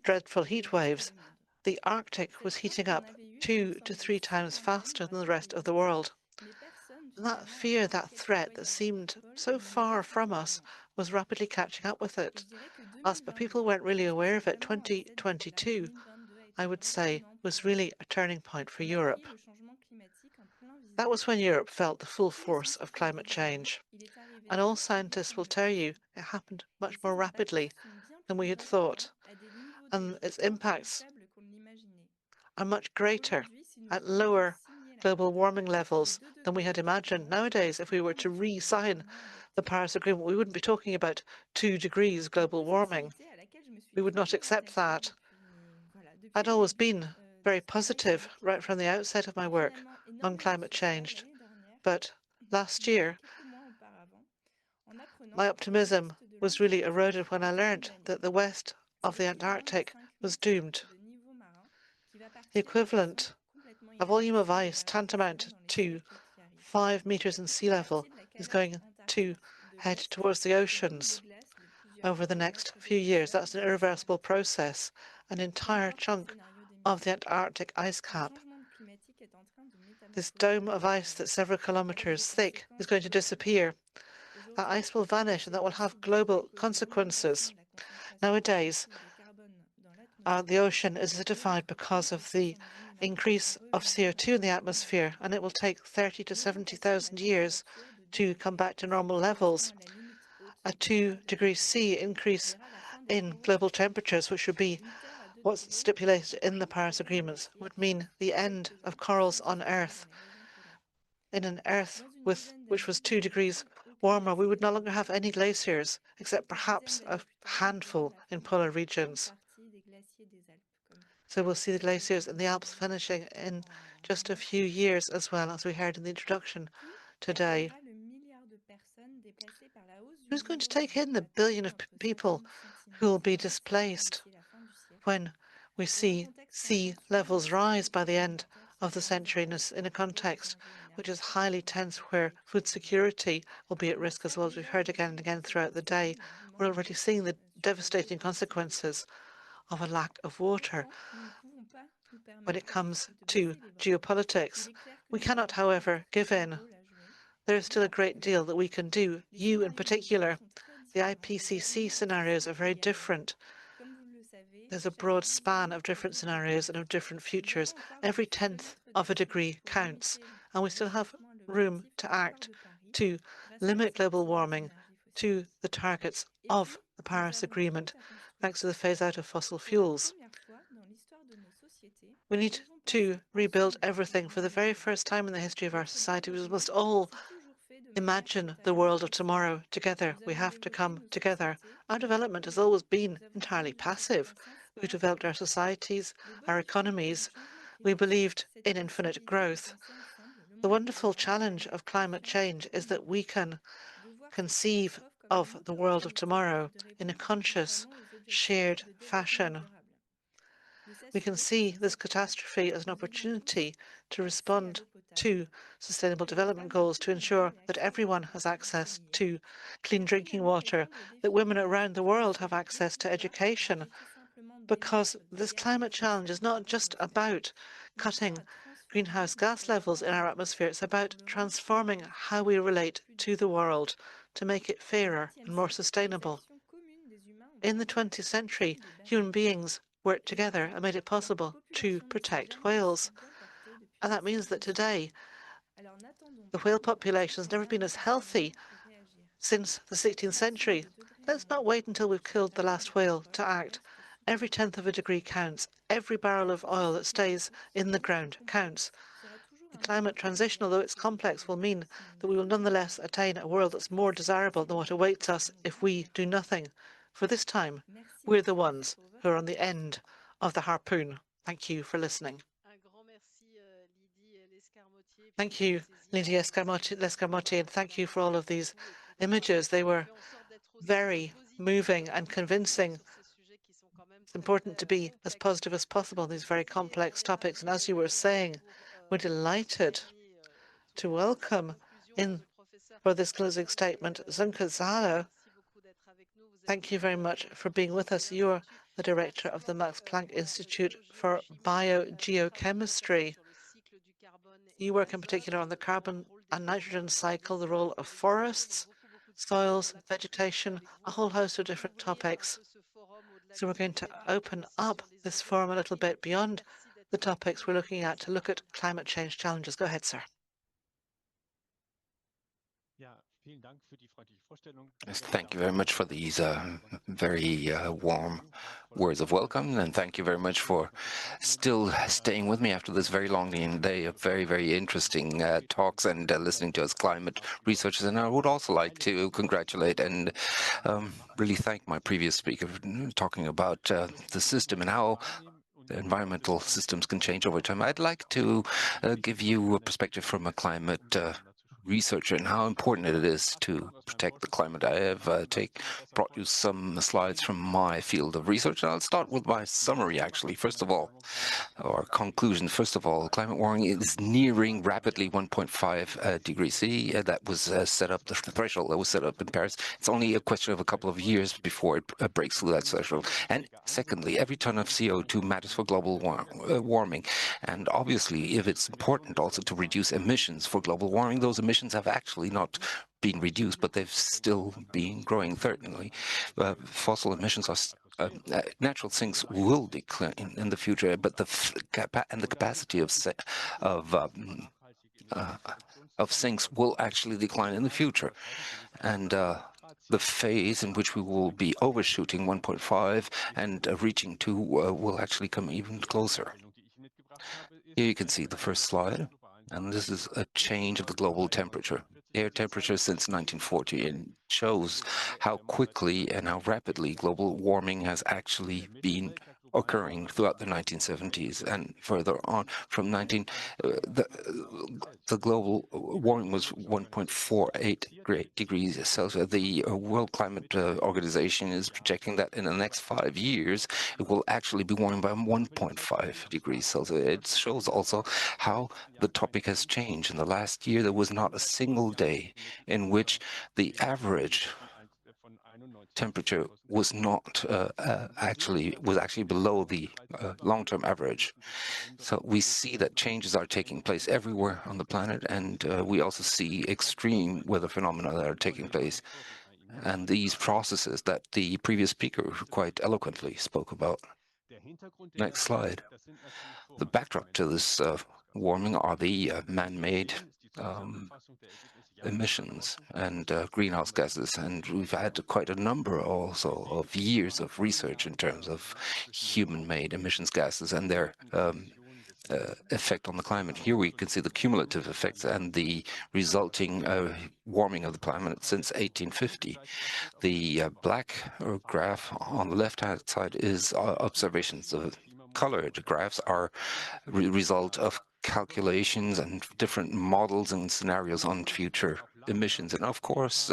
dreadful heat waves, the Arctic was heating up 2 to 3 times faster than the rest of the world. And that fear, that threat that seemed so far from us, was rapidly catching up with us, but people weren't really aware of it. 2022, I would say, was really a turning point for Europe. That was when Europe felt the full force of climate change. And all scientists will tell you it happened much more rapidly than we had thought. And its impacts are much greater at lower global warming levels than we had imagined. Nowadays, if we were to re-sign the Paris Agreement, we wouldn't be talking about 2 degrees global warming. We would not accept that. I'd always been very positive right from the outset of my work on climate change. But last year, my optimism was really eroded when I learned that the west of the Antarctic was doomed. The equivalent A volume of ice tantamount to 5 meters in sea level is going to head towards the oceans over the next few years. That's an irreversible process. An entire chunk of the Antarctic ice cap, this dome of ice that's several kilometers thick, is going to disappear. That ice will vanish, and that will have global consequences. Nowadays, the ocean is acidified because of the increase of CO2 in the atmosphere, and it will take 30 to 70,000 years to come back to normal levels. A 2 degrees C increase in global temperatures, which would be what's stipulated in the Paris agreements, would mean the end of corals on Earth. In an Earth which was 2 degrees warmer, we would no longer have any glaciers, except perhaps a handful in polar regions. So we'll see the glaciers in the Alps finishing in just a few years, as well, as we heard in the introduction today. Who's going to take in the billion of people who will be displaced when we see sea levels rise by the end of the century in a context which is highly tense, where food security will be at risk, as well, as we've heard again and again throughout the day? We're already seeing the devastating consequences of a lack of water when it comes to geopolitics. We cannot, however, give in. There is still a great deal that we can do. You, in particular, the IPCC scenarios are very different. There's a broad span of different scenarios and of different futures. Every 10th of a degree counts, and we still have room to act to limit global warming to the targets of the Paris Agreement, thanks to the phase-out of fossil fuels. We need to rebuild everything. For the very first time in the history of our society, we must all imagine the world of tomorrow together. We have to come together. Our development has always been entirely passive. We've developed our societies, our economies. We believed in infinite growth. The wonderful challenge of climate change is that we can conceive of the world of tomorrow in a conscious, shared fashion. We can see this catastrophe as an opportunity to respond to sustainable development goals, to ensure that everyone has access to clean drinking water, that women around the world have access to education, because this climate challenge is not just about cutting greenhouse gas levels in our atmosphere. It's about transforming how we relate to the world to make it fairer and more sustainable. In the 20th century, human beings worked together and made it possible to protect whales. And that means that today, the whale population has never been as healthy since the 16th century. Let's not wait until we've killed the last whale to act. Every 10th of a degree counts. Every barrel of oil that stays in the ground counts. The climate transition, although it's complex, will mean that we will nonetheless attain a world that's more desirable than what awaits us if we do nothing. For this time, we're the ones who are on the end of the harpoon. Thank you for listening. Thank you, Lydie Lescarmotti, and thank you for all of these images. They were very moving and convincing. It's important to be as positive as possible on these very complex topics. And as you were saying, we're delighted to welcome in for this closing statement Sönke Zahler. Thank you very much for being with us. You're the director of the Max Planck Institute for Biogeochemistry. You work in particular on the carbon and nitrogen cycle, the role of forests, soils, vegetation, a whole host of different topics. So we're going to open up this forum a little bit beyond the topics we're looking at to look at climate change challenges. Go ahead, sir. Yes, thank you very much for these very warm words of welcome, and thank you very much for still staying with me after this very long day of very, very interesting talks and listening to us climate researchers. And I would also like to congratulate and really thank my previous speaker for talking about the system and how the environmental systems can change over time. I'd like to give you a perspective from a climate researcher and how important it is to protect the climate. I have brought you some slides from my field of research. I'll start with my summary, actually. First of all, or conclusion. First of all, climate warming is nearing rapidly 1.5 degrees C. That was set up, the threshold that was set up in Paris. It's only a question of a couple of years before it breaks through that threshold. And secondly, every ton of CO2 matters for global warming. And obviously, if it's important also to reduce emissions for global warming, those emissions have actually not been reduced, but they've still been growing. Thirdly, fossil emissions are natural sinks will decline in the future, but the capacity of sinks will actually decline in the future, and the phase in which we will be overshooting 1.5 and reaching 2 will actually come even closer. Here you can see the first slide, and this is a change of the global temperature. Air temperature since 1940, and shows how quickly and how rapidly global warming has actually been occurring throughout the 1970s and further on. From the global warming was 1.48 degrees Celsius. The World Climate Organization is projecting that in the next 5 years, it will actually be warming by 1.5 degrees Celsius. It shows also how the topic has changed. In the last year, there was not a single day in which the average temperature was not actually below the long-term average. So we see that changes are taking place everywhere on the planet, and we also see extreme weather phenomena that are taking place. And these processes that the previous speaker quite eloquently spoke about. Next slide. The backdrop to this warming are the man-made emissions and greenhouse gases, and we've had quite a number also of years of research in terms of human-made emissions gases and their effect on the climate. Here we can see the cumulative effects and the resulting warming of the planet since 1850. The black graph on the left-hand side is observations. The colored graphs are result of calculations and different models and scenarios on future emissions. And of course,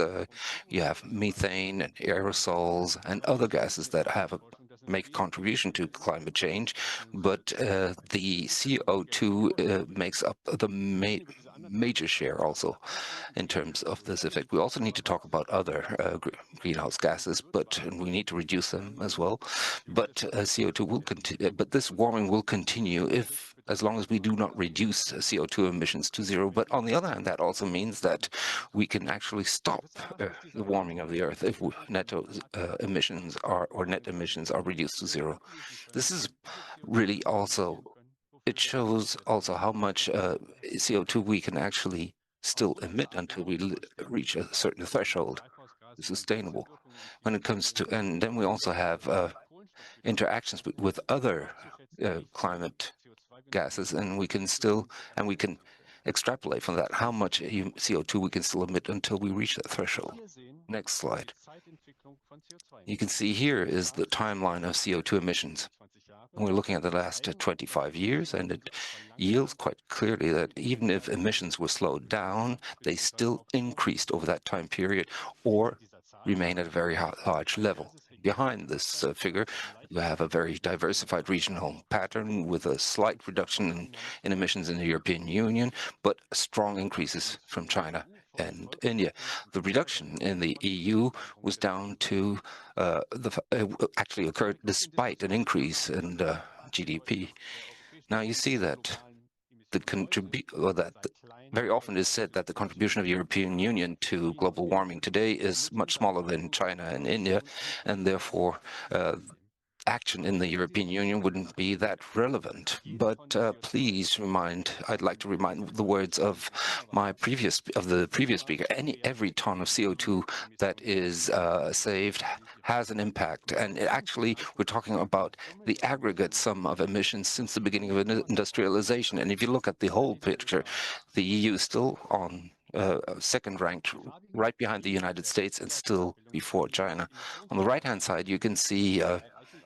you have methane and aerosols and other gases that make a contribution to climate change, but the CO2 makes up the major share also in terms of this effect. We also need to talk about other greenhouse gases, but we need to reduce them as well. But CO2 will continue, but this warming will continue as long as we do not reduce CO2 emissions to zero. But on the other hand, that also means that we can actually stop the warming of the Earth if netto emissions or net emissions are reduced to zero. This is really also, it shows also how much CO2 we can actually still emit until we reach a certain threshold, sustainable. When it comes to, and then we also have interactions with other climate gases, and we can extrapolate from that how much CO2 we can still emit until we reach that threshold. Next slide. You can see here is the timeline of CO2 emissions. And we're looking at the last 25 years, and it yields quite clearly that even if emissions were slowed down, they still increased over that time period or remain at a very large level. Behind this figure, you have a very diversified regional pattern with a slight reduction in emissions in the European Union, but strong increases from China and India. The reduction in the EU was down to actually occurred despite an increase in GDP. Now you see that very often it is said that the contribution of the European Union to global warming today is much smaller than China and India, and therefore action in the European Union wouldn't be that relevant. But I'd like to remind the words of the previous speaker. Every ton of CO2 that is saved has an impact, and actually we're talking about the aggregate sum of emissions since the beginning of industrialization. And if you look at the whole picture, the EU is still on second ranked, right behind the United States and still before China. On the right-hand side, you can see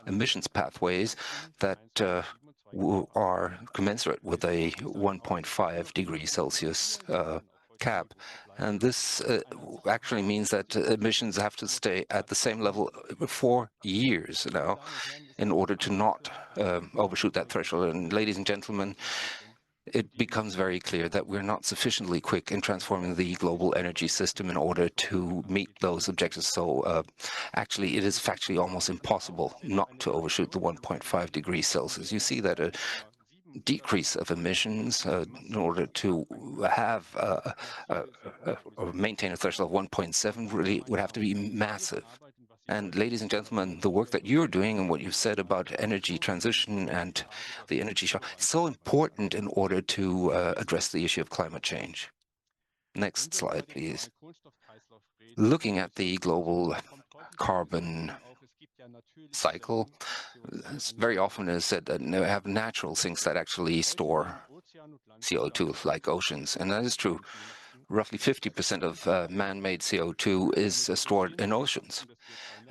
emissions pathways that are commensurate with a 1.5 degree Celsius cap. And this actually means that emissions have to stay at the same level for years now in order to not overshoot that threshold. And ladies and gentlemen, it becomes very clear that we're not sufficiently quick in transforming the global energy system in order to meet those objectives. So actually, it is factually almost impossible not to overshoot the 1.5 degrees Celsius. You see that a decrease of emissions in order to have or maintain a threshold of 1.7 really would have to be massive. And ladies and gentlemen, the work that you're doing and what you've said about energy transition and the energy shock is so important in order to address the issue of climate change. Next slide, please. Looking at the global carbon cycle, very often is said that we have natural sinks that actually store CO2, like oceans, and that is true. Roughly 50% of man-made CO2 is stored in oceans.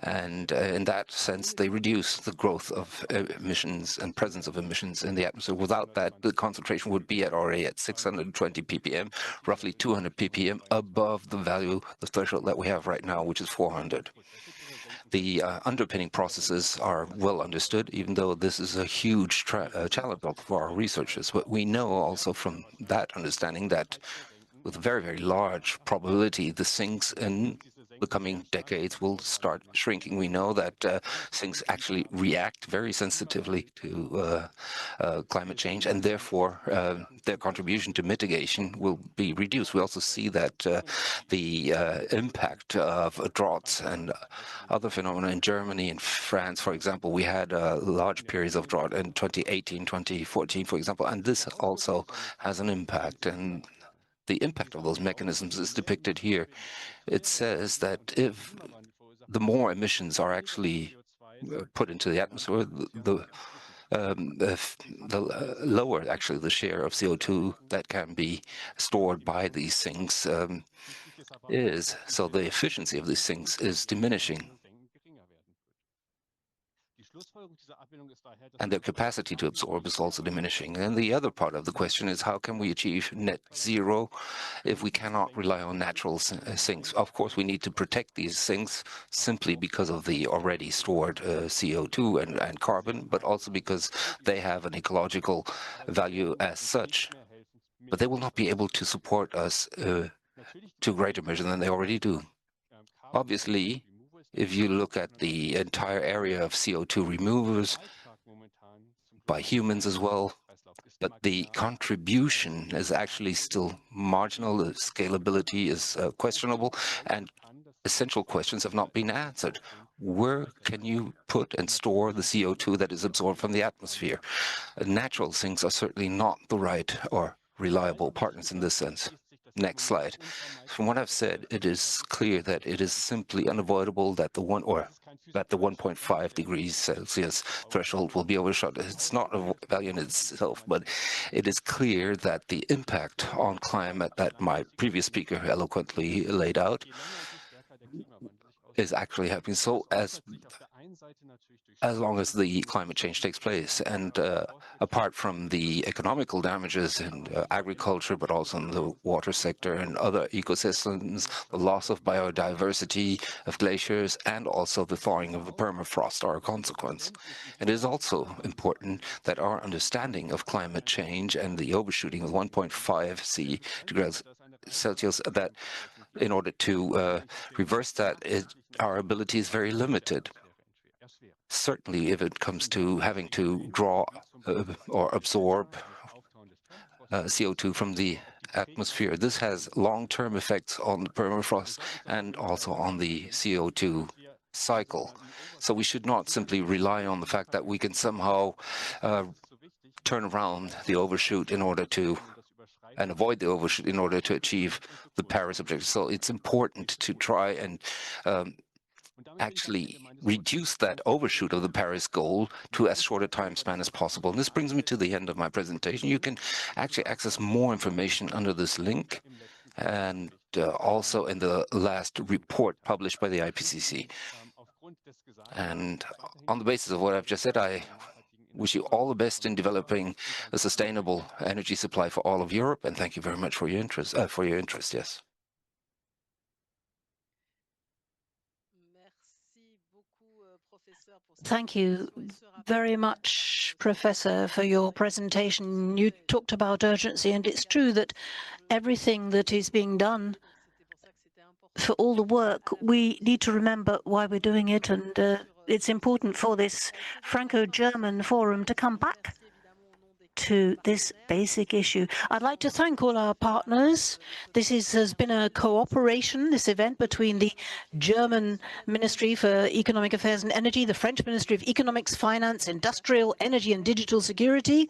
And in that sense, they reduce the growth of emissions and presence of emissions in the atmosphere. Without that, the concentration would be already at 620 ppm, roughly 200 ppm above the value, the threshold that we have right now, which is 400. The underpinning processes are well understood, even though this is a huge challenge for our researchers. But we know also from that understanding that with a very, very large probability, the sinks in the coming decades will start shrinking. We know that sinks actually react very sensitively to climate change, and therefore their contribution to mitigation will be reduced. We also see that the impact of droughts and other phenomena in Germany and France, for example, we had large periods of drought in 2018, 2014, for example, and this also has an impact. And the impact of those mechanisms is depicted here. It says that if the more emissions are actually put into the atmosphere, the lower actually the share of CO2 that can be stored by these sinks is. So the efficiency of these sinks is diminishing. And their capacity to absorb is also diminishing. And the other part of the question is, how can we achieve net zero if we cannot rely on natural sinks? Of course, we need to protect these sinks simply because of the already stored CO2 and carbon, but also because they have an ecological value as such. But they will not be able to support us to a greater measure than they already do. Obviously, if you look at the entire area of CO2 removers by humans as well, but the contribution is actually still marginal. The scalability is questionable, and essential questions have not been answered. Where can you put and store the CO2 that is absorbed from the atmosphere? Natural sinks are certainly not the right or reliable partners in this sense. Next slide. From what I've said, it is clear that it is simply unavoidable that the 1.5 degrees Celsius threshold will be overshot. It's not a value in itself, but it is clear that the impact on climate that my previous speaker eloquently laid out is actually happening. So as long as the climate change takes place, and apart from the economical damages in agriculture, but also in the water sector and other ecosystems, the loss of biodiversity of glaciers, and also the thawing of the permafrost are a consequence. It is also important that our understanding of climate change and the overshooting of 1.5 degrees Celsius, that in order to reverse that, our ability is very limited. Certainly, if it comes to having to draw or absorb CO2 from the atmosphere, this has long-term effects on the permafrost and also on the CO2 cycle. So we should not simply rely on the fact that we can somehow turn around the overshoot in order to and avoid the overshoot in order to achieve the Paris objectives. So it's important to try and actually reduce that overshoot of the Paris goal to as short a time span as possible. And this brings me to the end of my presentation. You can actually access more information under this link and also in the last report published by the IPCC. And on the basis of what I've just said, I wish you all the best in developing a sustainable energy supply for all of Europe, and thank you very much for your interest. Yes. Thank you very much, Professor, for your presentation. You talked about urgency, and it's true that everything that is being done for all the work, we need to remember why we're doing it, and it's important for this Franco-German Forum to come back to this basic issue. I'd like to thank all our partners. This has been a cooperation, this event, between the German Ministry for Economic Affairs and Energy, the French Ministry of Economics, Finance, Industrial, Energy and Digital Security,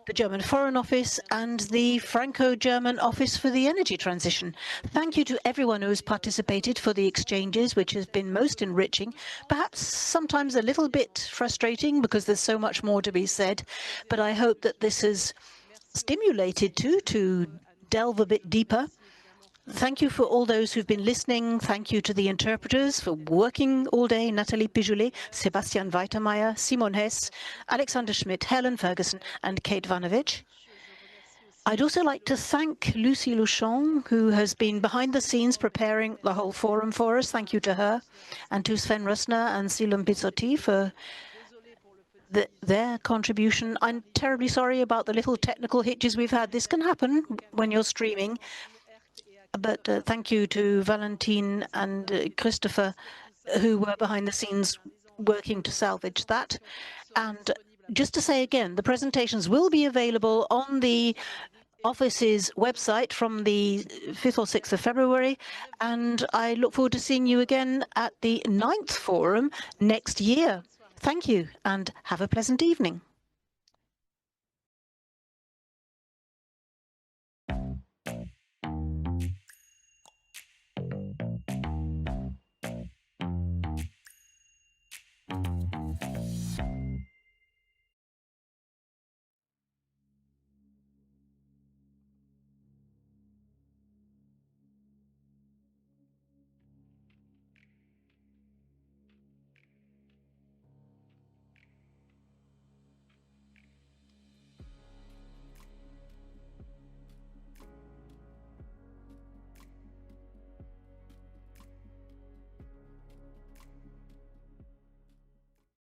the German Foreign Office, and the Franco-German Office for the Energy Transition. Thank you to everyone who has participated for the exchanges, which has been most enriching, perhaps sometimes a little bit frustrating because there's so much more to be said, but I hope that this has stimulated to delve a bit deeper. Thank you for all those who've been listening. Thank you to the interpreters for working all day, Nathalie Pijolet, Sebastian Weitermeier, Simon Hess, Alexander Schmidt, Helen Ferguson, and Kate Vanovich. I'd also like to thank Lucie Luchon, who has been behind the scenes preparing the whole forum for us. Thank you to her, and to Sven Rössner and Silum Pizzotti for their contribution. I'm terribly sorry about the little technical hitches we've had. This can happen when you're streaming. But thank you to Valentine and Christopher, who were behind the scenes working to salvage that. And just to say again, the presentations will be available on the office's website from the 5th or 6th of February. And I look forward to seeing you again at the 9th Forum next year. Thank you, and have a pleasant evening.